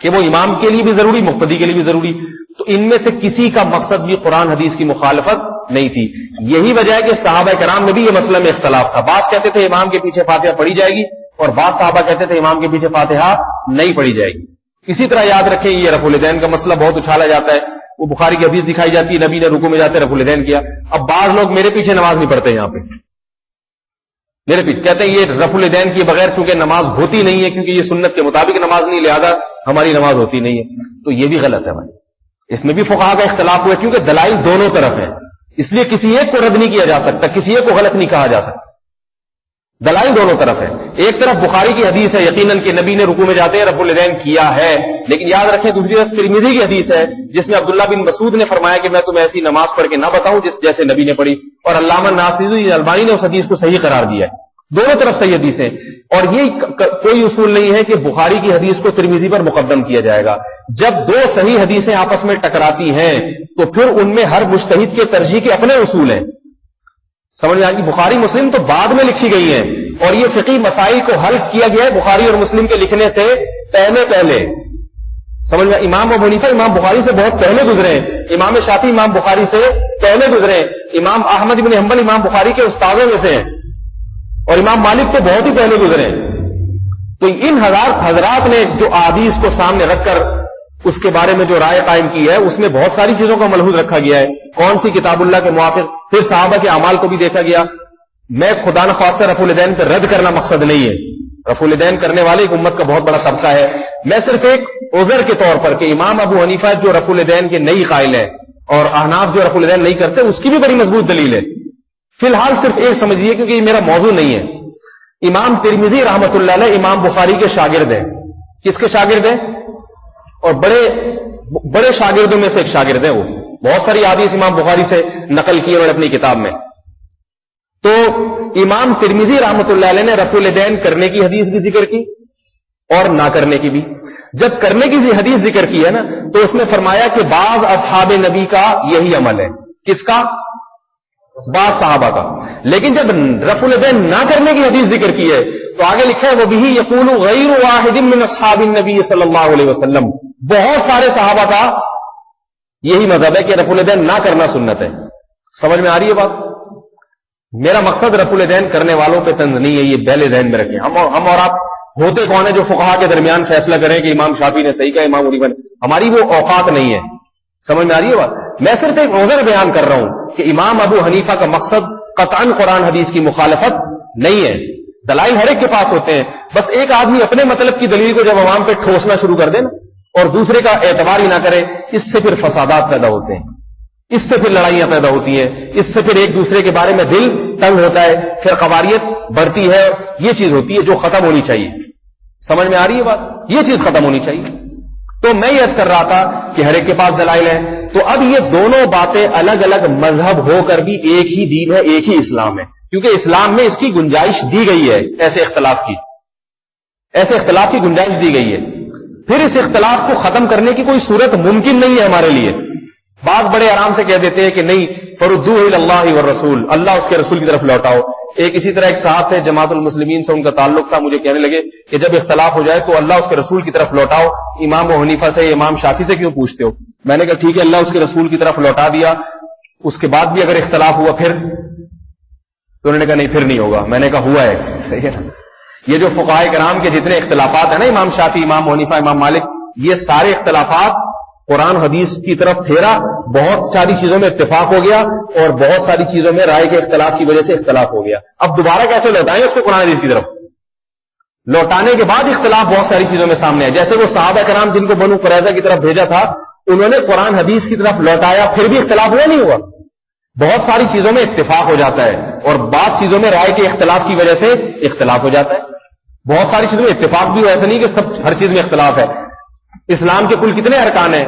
[SPEAKER 1] کہ وہ امام کے لیے بھی ضروری، مقتدی کے لیے بھی ضروری۔ تو ان میں سے کسی کا مقصد بھی قرآن حدیث کی مخالفت نہیں تھی۔ یہی وجہ ہے کہ صحابہ کرام میں بھی یہ مسئلہ میں اختلاف تھا، بعض کہتے تھے امام کے پیچھے فاتحہ پڑھی جائے گی اور بعض صحابہ کہتے تھے امام کے پیچھے فاتحہ نہیں پڑھی جائے گی۔ اسی طرح یاد رکھیں یہ رفع الیدین کا مسئلہ بہت اچھالا جاتا ہے، وہ بخاری کی حدیث دکھائی جاتی ہے نبی نے رکوع میں جاتے رفع الیدین کیا۔ اب بعض لوگ میرے پیچھے نماز نہیں پڑھتے، یہاں پہ میرے پیچھے کہتے ہیں یہ رفع الیدین کیے بغیر کیونکہ نماز ہوتی نہیں ہے، کیونکہ یہ سنت کے مطابق نماز نہیں، لہذا ہماری نماز ہوتی نہیں ہے۔ تو یہ بھی غلط ہے بھائی، اس میں بھی فقہا کا اختلاف ہوا ہے کیونکہ دلائل دونوں طرف ہیں، اس لیے کسی ایک کو رد نہیں کیا جا سکتا، کسی ایک کو غلط نہیں کہا جا سکتا، دلائل دونوں طرف ہے۔ ایک طرف بخاری کی حدیث ہے یقیناً کہ نبی نے رکوع میں جاتے ہیں رفع الیدین کیا ہے، لیکن یاد رکھیں دوسری طرف ترمذی کی حدیث ہے جس میں عبداللہ بن مسعود نے فرمایا کہ میں تمہیں ایسی نماز پڑھ کے نہ بتاؤں جیسے نبی نے پڑھی، اور علامہ ناصری البانی نے اس حدیث کو صحیح قرار دیا ہے۔ دونوں طرف صحیح حدیثیں، اور یہ کوئی اصول نہیں ہے کہ بخاری کی حدیث کو ترمذی پر مقدم کیا جائے گا۔ جب دو صحیح حدیثیں آپس میں ٹکراتی ہیں تو پھر ان میں ہر مجتہد کے ترجیح کے اپنے اصول ہیں، سمجھ میں آئے گی۔ بخاری مسلم تو بعد میں لکھی گئی ہیں اور یہ فقہی مسائل کو حل کیا گیا ہے بخاری اور مسلم کے لکھنے سے پہلے سمجھ میں۔ امام ابو حنیفہ امام بخاری سے بہت پہلے گزرے ہیں، امام شافعی امام بخاری سے پہلے گزرے ہیں، امام احمد بن حنبل امام بخاری کے استادوں میں سے ہیں، اور امام مالک تو بہت ہی پہلے گزرے ہیں۔ تو ان حضرات نے جو احادیث کو سامنے رکھ کر اس کے بارے میں جو رائے قائم کی ہے اس میں بہت ساری چیزوں کا ملحوظ رکھا گیا ہے، کون سی کتاب اللہ کے موافق، پھر صحابہ کے اعمال کو بھی دیکھا گیا۔ میں خدا نخواستہ رفع الیدین پہ رد کرنا مقصد نہیں ہے، رفع الیدین کرنے والے ایک امت کا بہت بڑا طبقہ ہے، میں صرف ایک عذر کے طور پر کہ امام ابو حنیفہ جو رفع الیدین کے نئی قائل ہے اور احناف جو رفع الیدین نہیں کرتے اس کی بھی بڑی مضبوط دلیل ہے۔ فی الحال صرف ایک سمجھیے کیونکہ یہ میرا موضوع نہیں ہے، امام ترمذی رحمۃ اللہ علیہ امام بخاری کے شاگرد ہیں۔ کس کے شاگرد ہیں؟ اور بڑے شاگردوں میں سے ایک شاگرد ہیں، وہ بہت ساری حدیث امام بخاری سے نقل کی انہوں نے اپنی کتاب میں۔ تو امام ترمذی رحمۃ اللہ علیہ نے رفع الیدین کرنے کی حدیث بھی ذکر کی اور نہ کرنے کی بھی۔ جب کرنے کی حدیث ذکر کی ہے نا تو اس میں فرمایا کہ بعض اصحاب نبی کا یہی عمل ہے۔ کس کا؟ بعض صحابہ کا۔ لیکن جب رفع الیدین نہ کرنے کی حدیث ذکر کی ہے تو آگے لکھا ہے وہ بھی یقول غیر واحد من اصحاب النبی صلی اللہ علیہ وسلم، بہت سارے صحابہ کا یہی مذہب ہے کہ رفع الیدین نہ کرنا سنت ہے۔ سمجھ میں آ رہی ہے بات؟ میرا مقصد رفع الیدین کرنے والوں پہ طنز نہیں ہے، یہ پہلے ذہن میں رکھیں۔ ہم اور آپ ہوتے کون ہیں جو فقہا کے درمیان فیصلہ کریں کہ امام شافعی نے صحیح کہا امام حنیفہ نے، ہماری وہ اوقات نہیں ہے۔ سمجھ میں آ رہی ہے بات؟ میں صرف ایک عذر بیان کر رہا ہوں کہ امام ابو حنیفہ کا مقصد قطعاً قرآن حدیث کی مخالفت نہیں ہے، دلائل ہر ایک کے پاس ہوتے ہیں، بس ایک آدمی اپنے مطلب کی دلیل کو جب عوام پہ ٹھوسنا شروع کر دے نا اور دوسرے کا اعتبار ہی نہ کرے، اس سے پھر فسادات پیدا ہوتے ہیں، اس سے پھر لڑائیاں پیدا ہوتی ہیں، اس سے پھر ایک دوسرے کے بارے میں دل تنگ ہوتا ہے، پھر قواریت بڑھتی ہے، یہ چیز ہوتی ہے جو ختم ہونی چاہیے۔ سمجھ میں آ رہی ہے بات؟ یہ چیز ختم ہونی چاہیے۔ تو میں یہ عرض کر رہا تھا کہ ہر ایک کے پاس دلائل ہیں، تو اب یہ دونوں باتیں الگ الگ مذہب ہو کر بھی ایک ہی دین ہے، ایک ہی اسلام ہے، کیونکہ اسلام میں اس کی گنجائش دی گئی ہے، ایسے اختلاف کی گنجائش دی گئی ہے۔ پھر اس اختلاف کو ختم کرنے کی کوئی صورت ممکن نہیں ہے ہمارے لیے۔ بعض بڑے آرام سے کہہ دیتے ہیں کہ نہیں فردوہ الی اللہ والرسول، اللہ اس کے رسول کی طرف لوٹاؤ۔ اسی طرح ایک صاحب تھے جماعت المسلمین سے ان کا تعلق تھا، مجھے کہنے لگے کہ جب اختلاف ہو جائے تو اللہ اس کے رسول کی طرف لوٹاؤ، امام ابو حنیفہ سے امام شافعی سے کیوں پوچھتے ہو؟ میں نے کہا ٹھیک ہے، اللہ اس کے رسول کی طرف لوٹا دیا، اس کے بعد بھی اگر اختلاف ہوا پھر؟ تو انہوں نے کہا نہیں پھر نہیں ہوگا۔ میں نے کہا ہوا ہے، صحیح ہے نا؟ یہ جو فقہاء کرام کے جتنے اختلافات ہیں نا، امام شافعی امام ابو حنیفہ امام مالک، یہ سارے اختلافات قرآن حدیث کی طرف پھیرا، بہت ساری چیزوں میں اتفاق ہو گیا اور بہت ساری چیزوں میں رائے کے اختلاف کی وجہ سے اختلاف ہو گیا. اب دوبارہ کیسے لوٹائیں اس کو قرآن حدیث کی طرف؟ لوٹانے کے بعد اختلاف بہت ساری چیزوں میں سامنے آئے. جیسے وہ صحابہ کرام جن کو بنو قریظہ کی طرف بھیجا تھا، انہوں نے قرآن حدیث کی طرف لوٹایا، پھر بھی اختلاف ہوا نہیں ہوا. بہت ساری چیزوں میں اتفاق ہو جاتا ہے اور بعض چیزوں میں رائے کے اختلاف کی وجہ سے اختلاف ہو جاتا ہے. بہت ساری چیزوں میں اتفاق بھی ہو، ایسا نہیں کہ سب ہر چیز میں اختلاف ہے. اسلام کے کل کتنے ارکان ہیں؟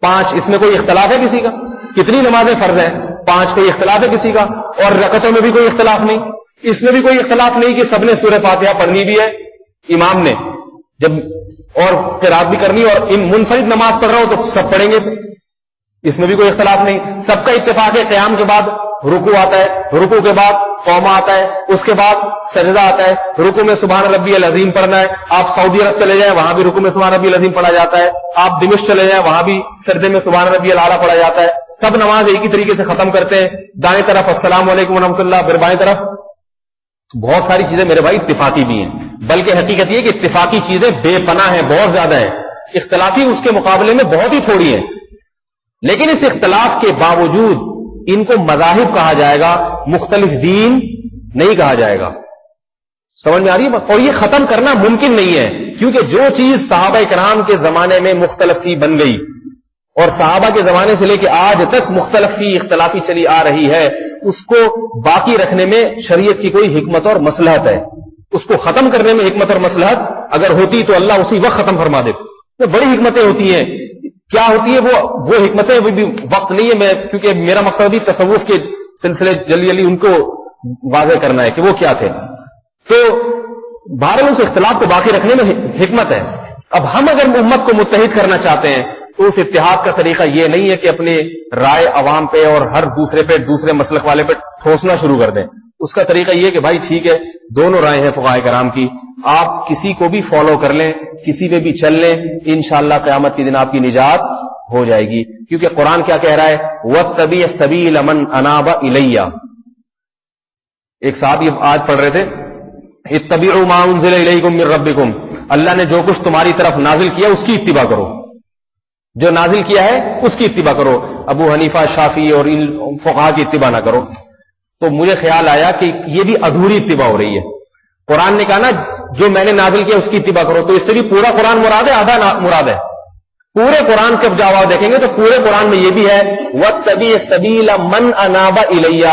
[SPEAKER 1] 5. اس میں کوئی اختلاف ہے کسی کا؟ کتنی نمازیں فرض ہیں؟ 5. کوئی اختلاف ہے کسی کا؟ اور رکعتوں میں بھی کوئی اختلاف نہیں. اس میں بھی کوئی اختلاف نہیں کہ سب نے سورہ فاتحہ پڑھنی بھی ہے امام نے، جب اور قرات بھی کرنی، اور منفرد نماز پڑھ رہا ہو تو سب پڑھیں گے. اس میں بھی کوئی اختلاف نہیں. سب کا اتفاق ہے قیام کے بعد رکوع آتا ہے، رکوع کے بعد قوما آتا ہے، اس کے بعد سجدہ آتا ہے. رکوع میں سبحان ربی العظیم پڑھنا ہے. آپ سعودی عرب چلے جائیں وہاں بھی رکوع میں سبحان ربی العظیم پڑھا جاتا ہے. آپ دمشق چلے جائیں وہاں بھی سجدے میں سبحان ربی الاعلیٰ پڑھا جاتا ہے. سب نماز ایک ہی طریقے سے ختم کرتے ہیں. دائیں طرف السلام علیکم ورحمۃ اللہ، پھر بائیں طرف. بہت ساری چیزیں میرے بھائی اتفاقی بھی ہیں، بلکہ حقیقت یہ کہ اتفاقی چیزیں بے پناہ ہیں، بہت زیادہ ہیں. اختلافی اس کے مقابلے میں بہت ہی تھوڑی ہیں. لیکن اس اختلاف کے باوجود ان کو مذاہب کہا جائے گا، مختلف دین نہیں کہا جائے گا. سمجھ میں آ رہی ہے؟ اور یہ ختم کرنا ممکن نہیں ہے، کیونکہ جو چیز صحابہ کرام کے زمانے میں مختلفی بن گئی اور صحابہ کے زمانے سے لے کے آج تک مختلفی اختلافی چلی آ رہی ہے، اس کو باقی رکھنے میں شریعت کی کوئی حکمت اور مصلحت ہے. اس کو ختم کرنے میں حکمت اور مصلحت اگر ہوتی تو اللہ اسی وقت ختم فرما دیتے. تو بڑی حکمتیں ہوتی ہیں. کیا ہوتی ہے وہ حکمتیں؟ وہ بھی وقت نہیں ہے کیونکہ میرا مقصد بھی تصوف کے سلسلے جلدی جلدی ان کو واضح کرنا ہے کہ وہ کیا تھے. تو بہرحال اس اختلاف کو باقی رکھنے میں حکمت ہے. اب ہم اگر امت کو متحد کرنا چاہتے ہیں تو اس اتحاد کا طریقہ یہ نہیں ہے کہ اپنی رائے عوام پہ اور ہر دوسرے پہ، دوسرے مسلک والے پہ ٹھوسنا شروع کر دیں. اس کا طریقہ یہ کہ بھائی ٹھیک ہے، دونوں رائے ہیں فقہاء کرام کی، آپ کسی کو بھی فالو کر لیں، کسی پہ بھی چل لیں، انشاءاللہ قیامت کے دن آپ کی نجات ہو جائے گی. کیونکہ قرآن کیا کہہ رہا ہے؟ وَاتَّبِعْ سَبِيلَ مَنْ أَنَابَ إِلَيَّ. ایک صاحب یہ آج پڑھ رہے تھے، اتَّبِعُوا مَا أُنزِلَ إِلَيْكُم مِّن رَّبِّكُم. اللہ نے جو کچھ تمہاری طرف نازل کیا اس کی اتباع کرو، جو نازل کیا ہے اس کی اتباع کرو. ابو حنیفہ، شافعی اور ان فقہا کی اتباع نہ کرو. تو مجھے خیال آیا کہ یہ بھی ادھوری اتباع ہو رہی ہے. قرآن نے کہا نا جو میں نے نازل کیا اس کی اتباع کرو، تو اس سے بھی پورا قرآن مراد ہے آدھا مراد ہے؟ پورے قرآن کے جواب دیکھیں گے تو پورے قرآن میں یہ بھی ہے وَاتَّبِعْ سَبِيلَ مَنْ أَنَابَ إِلَيَّ،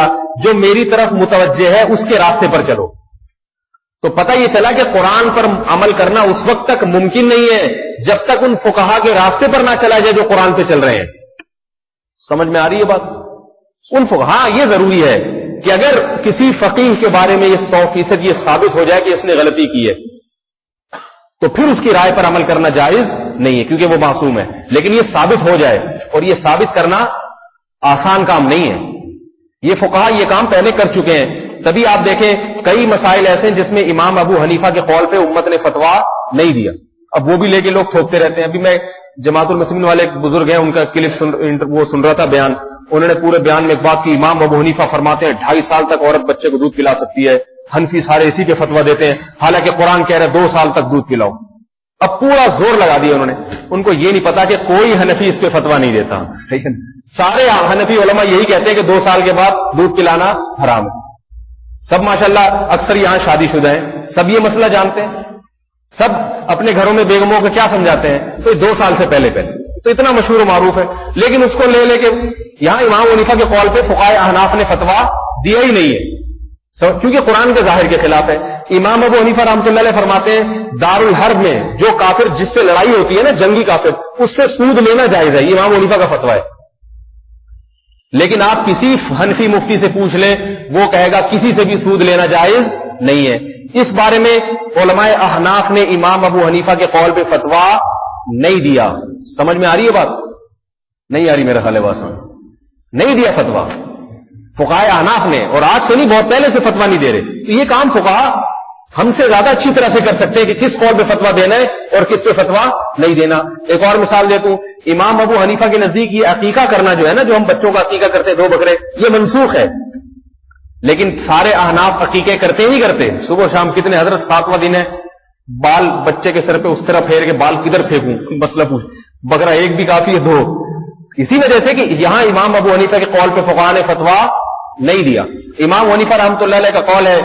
[SPEAKER 1] جو میری طرف متوجہ ہے اس کے راستے پر چلو. تو پتہ یہ چلا کہ قرآن پر عمل کرنا اس وقت تک ممکن نہیں ہے جب تک ان فقہا کے راستے پر نہ چلا جائے جو قرآن پہ چل رہے ہیں. سمجھ میں آ رہی ہے بات؟ ان فقہا یہ ضروری ہے کہ اگر کسی فقیہ کے بارے میں یہ 100% یہ ثابت ہو جائے کہ اس نے غلطی کی ہے تو پھر اس کی رائے پر عمل کرنا جائز نہیں ہے کیونکہ وہ معصوم ہے. لیکن یہ ثابت ہو جائے، اور یہ ثابت کرنا آسان کام نہیں ہے. یہ فقہا یہ کام پہلے کر چکے ہیں. تبھی آپ دیکھیں کئی مسائل ایسے ہیں جس میں امام ابو حنیفہ کے قول پہ امت نے فتوا نہیں دیا. اب وہ بھی لے کے لوگ تھوکتے رہتے ہیں. ابھی میں جماعت المسلمین والے ایک بزرگ ہیں، ان کا کلپ وہ سن رہا تھا بیان. انہوں نے پورے بیان میں ایک بات کی، امام ابو حنیفہ فرماتے ہیں 2.5 سال تک عورت بچے کو دودھ پلا سکتی ہے. حنفی سارے اسی پہ فتوا دیتے ہیں، حالانکہ قرآن کہہ رہے 2 سال تک دودھ پلاؤ. اب پورا زور لگا دیا انہوں نے. ان کو یہ نہیں پتا کہ کوئی حنفی اس پہ فتوا نہیں دیتا. صحیح ہے؟ سارے حنفی علماء یہی کہتے ہیں کہ 2 سال کے بعد دودھ پلانا حرام ہے. سب ماشاءاللہ اکثر یہاں شادی شدہ ہیں، سب یہ مسئلہ جانتے ہیں. سب اپنے گھروں میں بیگموں کو کیا سمجھاتے ہیں؟ تو 2 سال سے پہلے تو اتنا مشہور و معروف ہے. لیکن اس کو لے کے یہاں امام حنیفہ کے قول پہ فقہاء احناف نے فتوا دیا ہی نہیں ہے کیونکہ قرآن کے ظاہر کے خلاف ہے. امام ابو حنیفہ رحمۃ اللہ علیہ فرماتے ہیں دار الحرب میں جو کافر جس سے لڑائی ہوتی ہے نا، جنگی کافر، اس سے سود لینا جائز ہے. یہ امام حنیفہ کا فتوا ہے. لیکن آپ کسی حنفی مفتی سے پوچھ لیں، وہ کہے گا کسی سے بھی سود لینا جائز نہیں ہے. اس بارے میں علماء احناف نے امام ابو حنیفہ کے قول پہ فتوا نہیں دیا. سمجھ میں آ رہی ہے بات؟ نہیں آ رہی میرا خیال ہے بات سمجھ. نہیں دیا فتوا فقہاء احناف نے، اور آج سے نہیں بہت پہلے سے فتوا نہیں دے رہے. تو یہ کام فقہا ہم سے زیادہ اچھی طرح سے کر سکتے ہیں کہ کس قول پہ فتوا دینا ہے اور کس پہ فتوا نہیں دینا. ایک اور مثال دیتا ہوں، امام ابو حنیفہ کے نزدیک یہ عقیقہ کرنا جو ہے نا، جو ہم بچوں کا عقیقہ کرتے ہیں 2 بکرے، یہ منسوخ ہے. لیکن سارے احناف عقیقے کرتے ہی کرتے. صبح و شام کتنے حضرت 7واں دن ہے، بال بچے کے سر پہ اس طرح پھیر کے بال کدھر پھینکوں، مسئلہ پوچھ. بکرا ایک بھی کافی ہے، 2. اسی وجہ سے کہ یہاں امام ابو حنیفہ کے قول پہ فقہاء نے فتویٰ نہیں دیا. امام حنیفہ رحمۃ اللہ علیہ کا قول ہے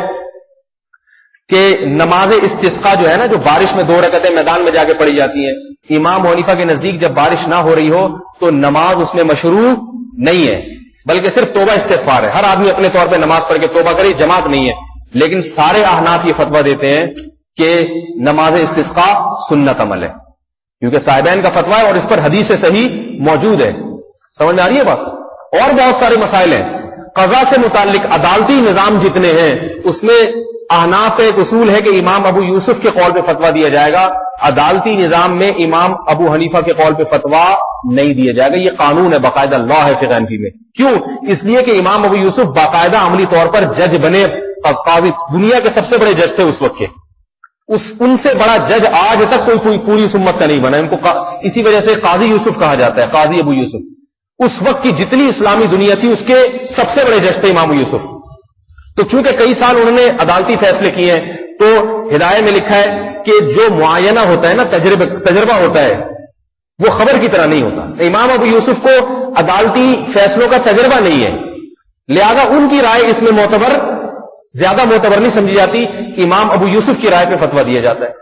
[SPEAKER 1] کہ نماز استسقاء جو ہے نا، جو بارش میں 2 رکعتیں میدان میں جا کے پڑھی جاتی ہیں، امام حنیفہ کے نزدیک جب بارش نہ ہو رہی ہو تو نماز اس میں مشروع نہیں ہے، بلکہ صرف توبہ استغفار ہے. ہر آدمی اپنے طور پہ نماز پڑھ کے توبہ کرے، جماعت نہیں ہے. لیکن سارے احناف یہ فتویٰ دیتے ہیں کہ نماز استسقاء سنت عمل ہے، کیونکہ صاحبین کا فتویٰ ہے اور اس پر حدیث صحیح موجود ہے. سمجھ میں آ رہی ہے بات؟ اور بہت سارے مسائل ہیں قضا سے متعلق. عدالتی نظام جتنے ہیں اس میں احناف کا ایک اصول ہے کہ امام ابو یوسف کے قول پہ فتویٰ دیا جائے گا، عدالتی نظام میں امام ابو حنیفہ کے قول پہ فتویٰ نہیں دیا جائے گا. یہ قانون ہے، باقاعدہ لا ہے فقہ حنفی میں. کیوں؟ اس لیے کہ امام ابو یوسف باقاعدہ عملی طور پر جج بنے، قاضی، دنیا کے سب سے بڑے جج تھے اس وقت کے. ان سے بڑا جج آج تک کوئی پوری امت کا نہیں بنا. ان کو اسی وجہ سے قاضی یوسف کہا جاتا ہے، قاضی ابو یوسف. اس وقت کی جتنی اسلامی دنیا تھی اس کے سب سے بڑے جج تھے امام ابو یوسف. تو چونکہ کئی سال انہوں نے عدالتی فیصلے کیے ہیں، تو ہدایت میں لکھا ہے کہ جو معائنہ ہوتا ہے نا، تجربہ ہوتا ہے، وہ خبر کی طرح نہیں ہوتا. امام ابو یوسف کو عدالتی فیصلوں کا تجربہ نہیں ہے، لہذا ان کی رائے اس میں زیادہ معتبر نہیں سمجھی جاتی. امام ابو یوسف کی رائے پہ فتویٰ دیا جاتا ہے.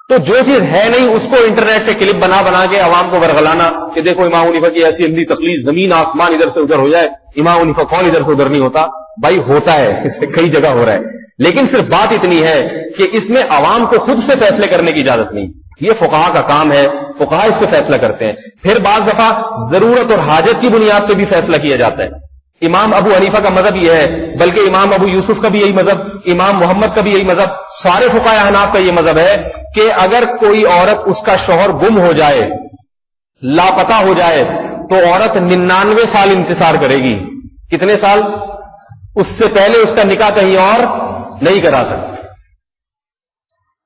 [SPEAKER 1] تو جو چیز ہے نہیں اس کو انٹرنیٹ پہ کلپ بنا کے عوام کو ورغلانا کہ دیکھو امام حنیفہ کی ایسی اندھی تخلیص، زمین آسمان ادھر سے ادھر ہو جائے، امام حنیفہ کون ادھر سے ادھر نہیں ہوتا. بھائی ہوتا ہے، اس سے کئی جگہ ہو رہا ہے، لیکن صرف بات اتنی ہے کہ اس میں عوام کو خود سے فیصلے کرنے کی اجازت نہیں. یہ فقہاء کا کام ہے، فقہاء اس پہ فیصلہ کرتے ہیں. پھر بعض دفعہ ضرورت اور حاجت کی بنیاد پہ بھی فیصلہ کیا جاتا ہے. امام ابو حنیفہ کا مذہب یہ ہے، بلکہ امام ابو یوسف کا بھی یہی مذہب، امام محمد کا بھی یہی مذہب، سارے فقہاء احناف کا یہ مذہب ہے کہ اگر کوئی عورت، اس کا شوہر گم ہو جائے، لاپتہ ہو جائے، تو عورت 99 سال انتظار کرے گی. کتنے سال؟ اس سے پہلے اس کا نکاح کہیں اور نہیں کرا سکتی.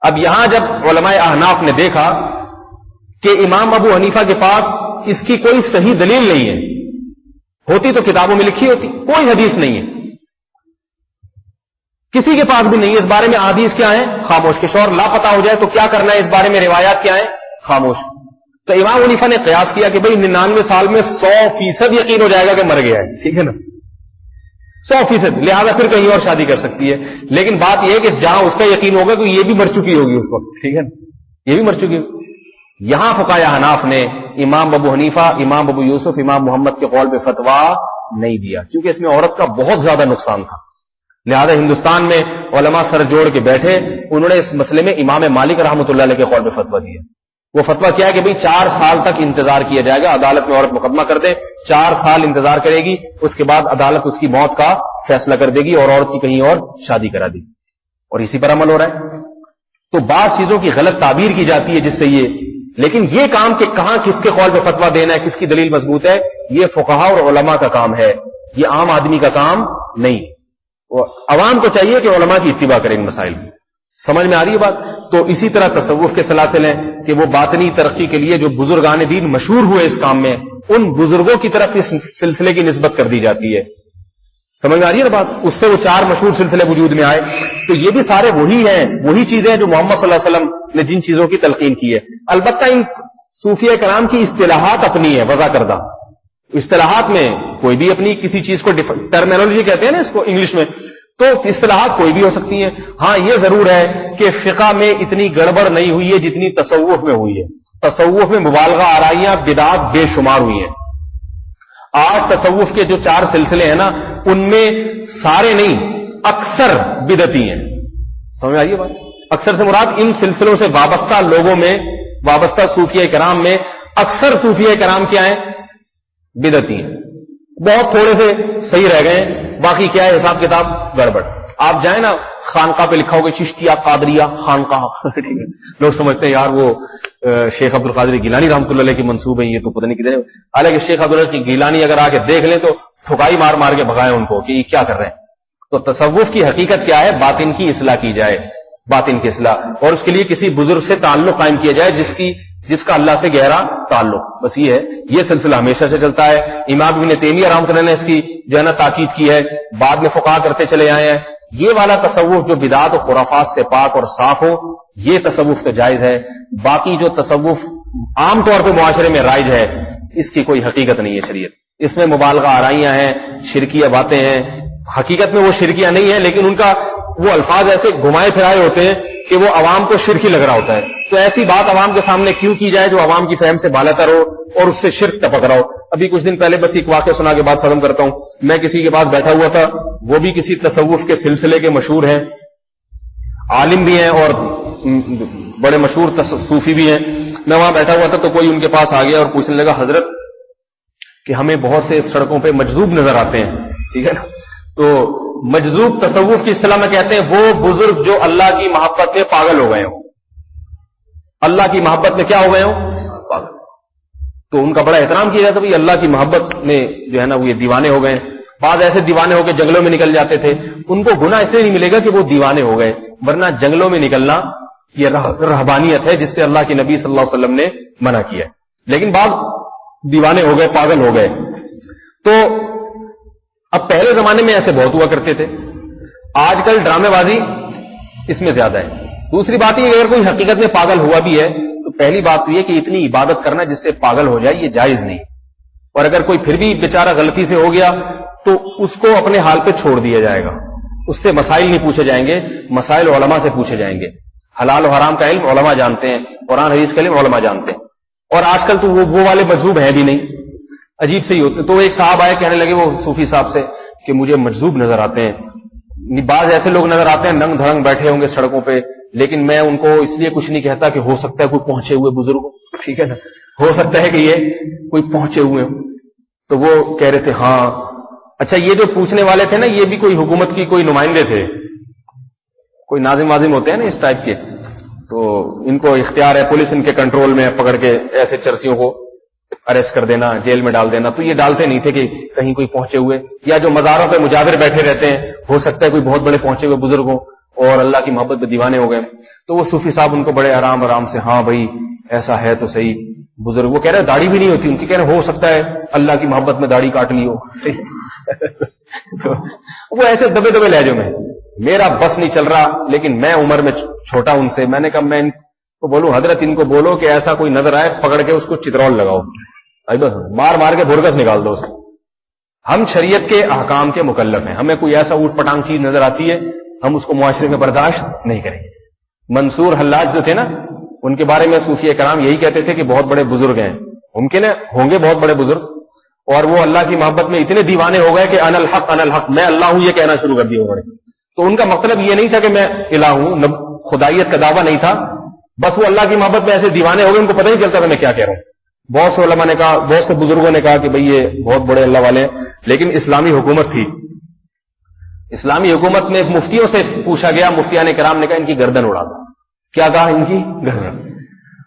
[SPEAKER 1] اب یہاں جب علماء احناف نے دیکھا کہ امام ابو حنیفہ کے پاس اس کی کوئی صحیح دلیل نہیں ہے، ہوتی تو کتابوں میں لکھی ہوتی، کوئی حدیث نہیں ہے، کسی کے پاس بھی نہیں ہے. اس بارے میں احادیث کیا ہیں؟ خاموش. کہ شوہر لاپتہ ہو جائے تو کیا کرنا ہے، اس بارے میں روایات کیا ہیں؟ خاموش. تو امام حنیفہ نے قیاس کیا کہ بھئی 99 سال میں 100% یقین ہو جائے گا کہ مر گیا ہے، ٹھیک ہے نا، 100%، لہذا پھر کہیں اور شادی کر سکتی ہے. لیکن بات یہ ہے کہ جہاں اس کا یقین ہوگا کہ یہ بھی مر چکی ہوگی اس وقت، ٹھیک ہے نا، یہ بھی مر چکی ہوگی. یہاں فقہاء احناف نے امام ابو حنیفہ، امام ابو یوسف، امام محمد کے قول پہ فتویٰ نہیں دیا، کیونکہ اس میں عورت کا بہت زیادہ نقصان تھا. لہذا ہندوستان میں علماء سر جوڑ کے بیٹھے، انہوں نے اس مسئلے میں امام مالک رحمۃ اللہ علیہ کے قول پہ فتویٰ دیا. وہ فتویٰ کیا ہے کہ بھئی 4 سال تک انتظار کیا جائے گا، عدالت میں عورت مقدمہ کر دے، 4 سال انتظار کرے گی، اس کے بعد عدالت اس کی موت کا فیصلہ کر دے گی اور عورت کی کہیں اور شادی کرا دی. اور اسی پر عمل ہو رہا ہے. تو بعض چیزوں کی غلط تعبیر کی جاتی ہے جس سے لیکن یہ کام کہ کہاں کس کے قول پہ فتویٰ دینا ہے، کس کی دلیل مضبوط ہے، یہ فقہاء اور علماء کا کام ہے، یہ عام آدمی کا کام نہیں. عوام کو چاہیے کہ علماء کی اتباع کریں مسائل. سمجھ میں آ رہی ہے بات؟ تو اسی طرح تصوف کے سلاسل ہیں کہ وہ باطنی ترقی کے لیے جو بزرگان دین مشہور ہوئے اس کام میں، ان بزرگوں کی طرف اس سلسلے کی نسبت کر دی جاتی ہے. سمجھ میں آ رہی ہے نا بات؟ اس سے وہ 4 مشہور سلسلے وجود میں آئے. تو یہ بھی سارے وہی ہیں، وہی چیزیں جو محمد صلی اللہ علیہ وسلم نے جن چیزوں کی تلقین کی ہے. البتہ ان صوفیہ کرام کی اصطلاحات اپنی ہے، وضع کردہ اصطلاحات میں کوئی بھی اپنی کسی چیز کو ٹرمینالوجی کہتے ہیں نا اس کو انگلش میں، تو اصطلاحات کوئی بھی ہو سکتی ہیں. ہاں یہ ضرور ہے کہ فقہ میں اتنی گڑبڑ نہیں ہوئی ہے جتنی تصوف میں ہوئی ہے. تصوف میں مبالغہ آرائیاں بدعات بے شمار ہوئی ہیں. آج تصوف کے جو 4 سلسلے ہیں نا، ان میں سارے نہیں، اکثر بدعتی ہیں. سمجھ میں آئیے بات؟ اکثر سے مراد ان سلسلوں سے وابستہ لوگوں میں، وابستہ صوفیہ کرام میں اکثر صوفیہ کرام کیا ہیں؟ بدعتی ہیں. بہت تھوڑے سے صحیح رہ گئے ہیں، باقی کیا ہے حساب کتاب گڑبڑ. آپ جائیں نا خانقاہ پہ لکھا ہوگا چشتیہ قادریہ خانقاہ، ٹھیک ہے، لوگ سمجھتے ہیں یار وہ شیخ عبد القادر گیلانی رحمۃ اللہ علیہ کے منصوب ہیں، یہ تو پتہ نہیں کدھر. حالانکہ شیخ عبد القادر گیلانی اگر آ کے دیکھ لیں تو ٹھکائی مار مار کے بھگائیں ان کو کہ یہ کیا کر رہے ہیں. تو تصوف کی حقیقت کیا ہے؟ باطن کی اصلاح کی جائے، باطن کی اصلاح، اور اس کے لیے کسی بزرگ سے تعلق قائم کیا جائے جس کا اللہ سے گہرا تعلق. بس یہ ہے، یہ سلسلہ ہمیشہ سے چلتا ہے. امام ابن تیمیہ رحمۃ اللہ نے اس کی جو ہے نا تاکید کی ہے، بعد میں فقہاء کرتے چلے آئے ہیں. یہ والا تصوف جو بدعات و خرافات سے پاک اور صاف ہو، یہ تصوف تو جائز ہے. باقی جو تصوف عام طور پہ معاشرے میں رائج ہے، اس کی کوئی حقیقت نہیں ہے شریعت. اس میں مبالغہ آرائیاں ہیں، شرکیہ باتیں ہیں. حقیقت میں وہ شرکیہ نہیں ہے، لیکن ان کا وہ الفاظ ایسے گھمائے پھرائے ہوتے ہیں کہ وہ عوام کو شرکی لگ رہا ہوتا ہے. تو ایسی بات عوام کے سامنے کیوں کی جائے جو عوام کی فہم سے بالاتر ہو اور اس سے شرک ٹپک رہا ہو. ابھی کچھ دن پہلے بس ایک واقعہ سنا کے بعد ختم کرتا ہوں. میں کسی کے پاس بیٹھا ہوا تھا، وہ بھی کسی تصوف کے سلسلے کے مشہور ہیں، عالم بھی ہیں اور بڑے مشہور صوفی بھی ہیں. میں وہاں بیٹھا ہوا تھا تو کوئی ان کے پاس آ گیا اور پوچھنے لگا، حضرت کہ ہمیں بہت سے سڑکوں پہ مجذوب نظر آتے ہیں، ٹھیک ہے نا. تو مجذوب تصوف کی اصطلاح میں کہتے ہیں وہ بزرگ جو اللہ کی محبت میں پاگل ہو گئے ہوں. اللہ کی محبت میں کیا ہو گئے ہوں؟ پاگل. تو ان کا بڑا احترام کیا جاتا ہے، اللہ کی محبت میں جو ہے نا وہ یہ دیوانے ہو گئے. بعض ایسے دیوانے ہو کے جنگلوں میں نکل جاتے تھے، ان کو گناہ اس لیے نہیں ملے گا کہ وہ دیوانے ہو گئے، ورنہ جنگلوں میں نکلنا یہ رہبانیت ہے جس سے اللہ کے نبی صلی اللہ علیہ وسلم نے منع کیا. لیکن بعض دیوانے ہو گئے، پاگل ہو گئے. تو اب پہلے زمانے میں ایسے بہت ہوا کرتے تھے، آج کل ڈرامے بازی اس میں زیادہ ہے. دوسری بات یہ اگر کوئی حقیقت میں پاگل ہوا بھی ہے تو پہلی بات تو یہ کہ اتنی عبادت کرنا جس سے پاگل ہو جائے یہ جائز نہیں. اور اگر کوئی پھر بھی بیچارہ غلطی سے ہو گیا تو اس کو اپنے حال پہ چھوڑ دیا جائے گا. اس سے مسائل نہیں پوچھے جائیں گے، مسائل علماء سے پوچھے جائیں گے. حلال و حرام کا علم علماء جانتے ہیں، قرآن حدیث کا علم علماء جانتے ہیں. اور آج کل تو وہ والے مجذوب ہیں بھی نہیں، عجیب سے ہی ہوتے. تو ایک صاحب آئے، کہنے لگے وہ صوفی صاحب سے کہ مجھے مجذوب نظر آتے ہیں. بعض ایسے لوگ نظر آتے ہیں ننگ دھڑنگ بیٹھے ہوں گے سڑکوں پہ، لیکن میں ان کو اس لیے کچھ نہیں کہتا کہ ہو سکتا ہے کوئی پہنچے ہوئے بزرگ ہو، ٹھیک ہے نا، ہو سکتا ہے کہ یہ کوئی پہنچے ہوئے ہوں. تو وہ کہہ رہے تھے ہاں اچھا یہ جو پوچھنے والے تھے نا یہ بھی کوئی حکومت کی کوئی نمائندے تھے، کوئی ناظم وازم ہوتے ہیں نا اس ٹائپ کے. تو ان کو اختیار ہے، پولیس ان کے کنٹرول میں پکڑ کے ایسے چرسیوں کو اریسٹ کر دینا، جیل میں ڈال دینا. تو یہ ڈالتے نہیں تھے کہ کہیں کوئی پہنچے ہوئے، یا جو مزاروں پہ مجاور بیٹھے رہتے ہیں ہو سکتا ہے کوئی بہت بڑے پہنچے ہوئے بزرگ ہوں اور اللہ کی محبت میں دیوانے ہو گئے. تو وہ صوفی صاحب ان کو بڑے آرام سے ہاں بھائی ایسا ہے تو صحیح بزرگ. وہ کہہ رہے داڑھی بھی نہیں ہوتی ان کی، کہہ رہے ہو سکتا ہے اللہ کی محبت میں داڑھی کاٹ لی ہو، صحیح. تو وہ ایسے دبے دبے لہجوں میں، میرا بس نہیں چل رہا لیکن میں عمر میں چھوٹا ان سے. میں نے کہا میں ان کو بولوں حضرت ان کو بولو کہ ایسا کوئی نظر آئے پکڑ کے اس کو چترول لگاؤ، بس مار کے بھرگس نکال دو اس کو. ہم شریعت کے احکام کے مکلف ہیں، ہمیں کوئی ایسا اوٹ پٹانگ چیز نظر آتی ہے ہم اس کو معاشرے میں برداشت نہیں کریں. منصور حلاج جو تھے نا ان کے بارے میں صوفیہ کرام یہی کہتے تھے کہ بہت بڑے بزرگ ہیں، ممکن ہے ہوں گے بہت بڑے بزرگ، اور وہ اللہ کی محبت میں اتنے دیوانے ہو گئے کہ انا الحق میں اللہ ہوں یہ کہنا شروع کر دیا انہوں نے. تو ان کا مطلب یہ نہیں تھا کہ میں الہ ہوں، خدائیت کا دعویٰ نہیں تھا، بس وہ اللہ کی محبت میں ایسے دیوانے ہو گئے ان کو پتہ نہیں چلتا کہ میں کیا کہہ رہا ہوں. بہت سے علماء نے کہا، بہت سے بزرگوں نے کہا کہ بھئی یہ بہت بڑے اللہ والے ہیں، لیکن اسلامی حکومت تھی. اسلامی حکومت میں مفتیوں سے پوچھا گیا، مفتیان کرام نے کہا ان کی گردن اڑا دو. کیا کہا؟ ان کی گردن.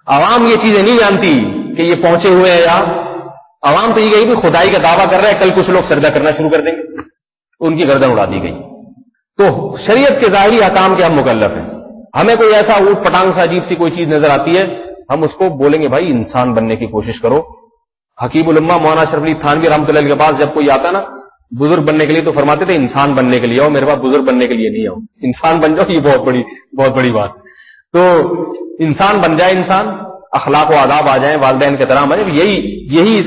[SPEAKER 1] عوام یہ چیزیں نہیں جانتی کہ یہ پہنچے ہوئے ہیں، یا عوام تو یہ گئی کہ خدائی کا دعویٰ کر رہے ہیں، کل کچھ لوگ سجدہ کرنا شروع کر دیں گے. ان کی گردن اڑا دی گئی. تو شریعت کے ظاہری احکام کے ہم مکلف ہیں. ہمیں کوئی ایسا اوٹ پٹانگ سا عجیب سی کوئی چیز نظر آتی ہے ہم اس کو بولیں گے بھائی انسان بننے کی کوشش کرو. حکیم الامہ مولانا اشرف علی تھانوی رحمۃ اللہ علیہ کے پاس جب کوئی آتا نا بزرگ بننے کے لیے تو فرماتے تھے انسان بننے کے لیے آؤ، میرے پاس بزرگ بننے کے لیے نہیں آؤ، انسان بن جاؤ. یہ بہت بڑی بات. تو انسان بن جائے، انسان اخلاق و آداب آ جائیں، والدین کے احترام آ جائیں، یہی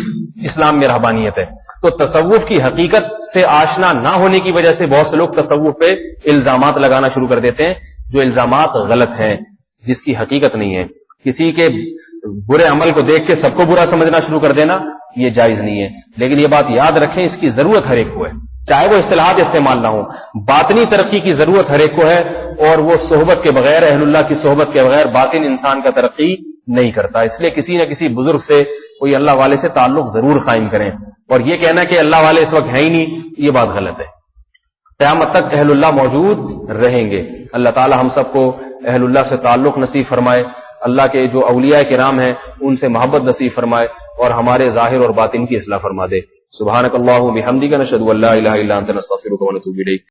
[SPEAKER 1] اسلام میں رہبانیت ہے. تو تصوف کی حقیقت سے آشنا نہ ہونے کی وجہ سے بہت سے لوگ تصوف پہ الزامات لگانا شروع کر دیتے ہیں، جو الزامات غلط ہیں، جس کی حقیقت نہیں ہے. کسی کے برے عمل کو دیکھ کے سب کو برا سمجھنا شروع کر دینا یہ جائز نہیں ہے. لیکن یہ بات یاد رکھیں اس کی ضرورت ہر ایک کو ہے، چاہے وہ اصطلاحات استعمال نہ ہوں. باطنی ترقی کی ضرورت ہر ایک کو ہے، اور وہ صحبت کے بغیر، اہل اللہ کی صحبت کے بغیر باطن انسان کا ترقی نہیں کرتا. اس لیے کسی نہ کسی بزرگ سے، کوئی اللہ والے سے تعلق ضرور قائم کریں. اور یہ کہنا کہ اللہ والے اس وقت ہے ہی نہیں، یہ بات غلط ہے. قیامت تک اہل اللہ موجود رہیں گے. اللہ تعالی ہم سب کو اہل اللہ سے تعلق نصیب فرمائے، اللہ کے جو اولیاء کرام ہیں ان سے محبت نصیب فرمائے، اور ہمارے ظاہر اور باطن کی اصلاح فرما دے. سبحانک اللہم و بحمدک، نشہد ان لا الہ الا انت، نستغفرک و نتوب الیک.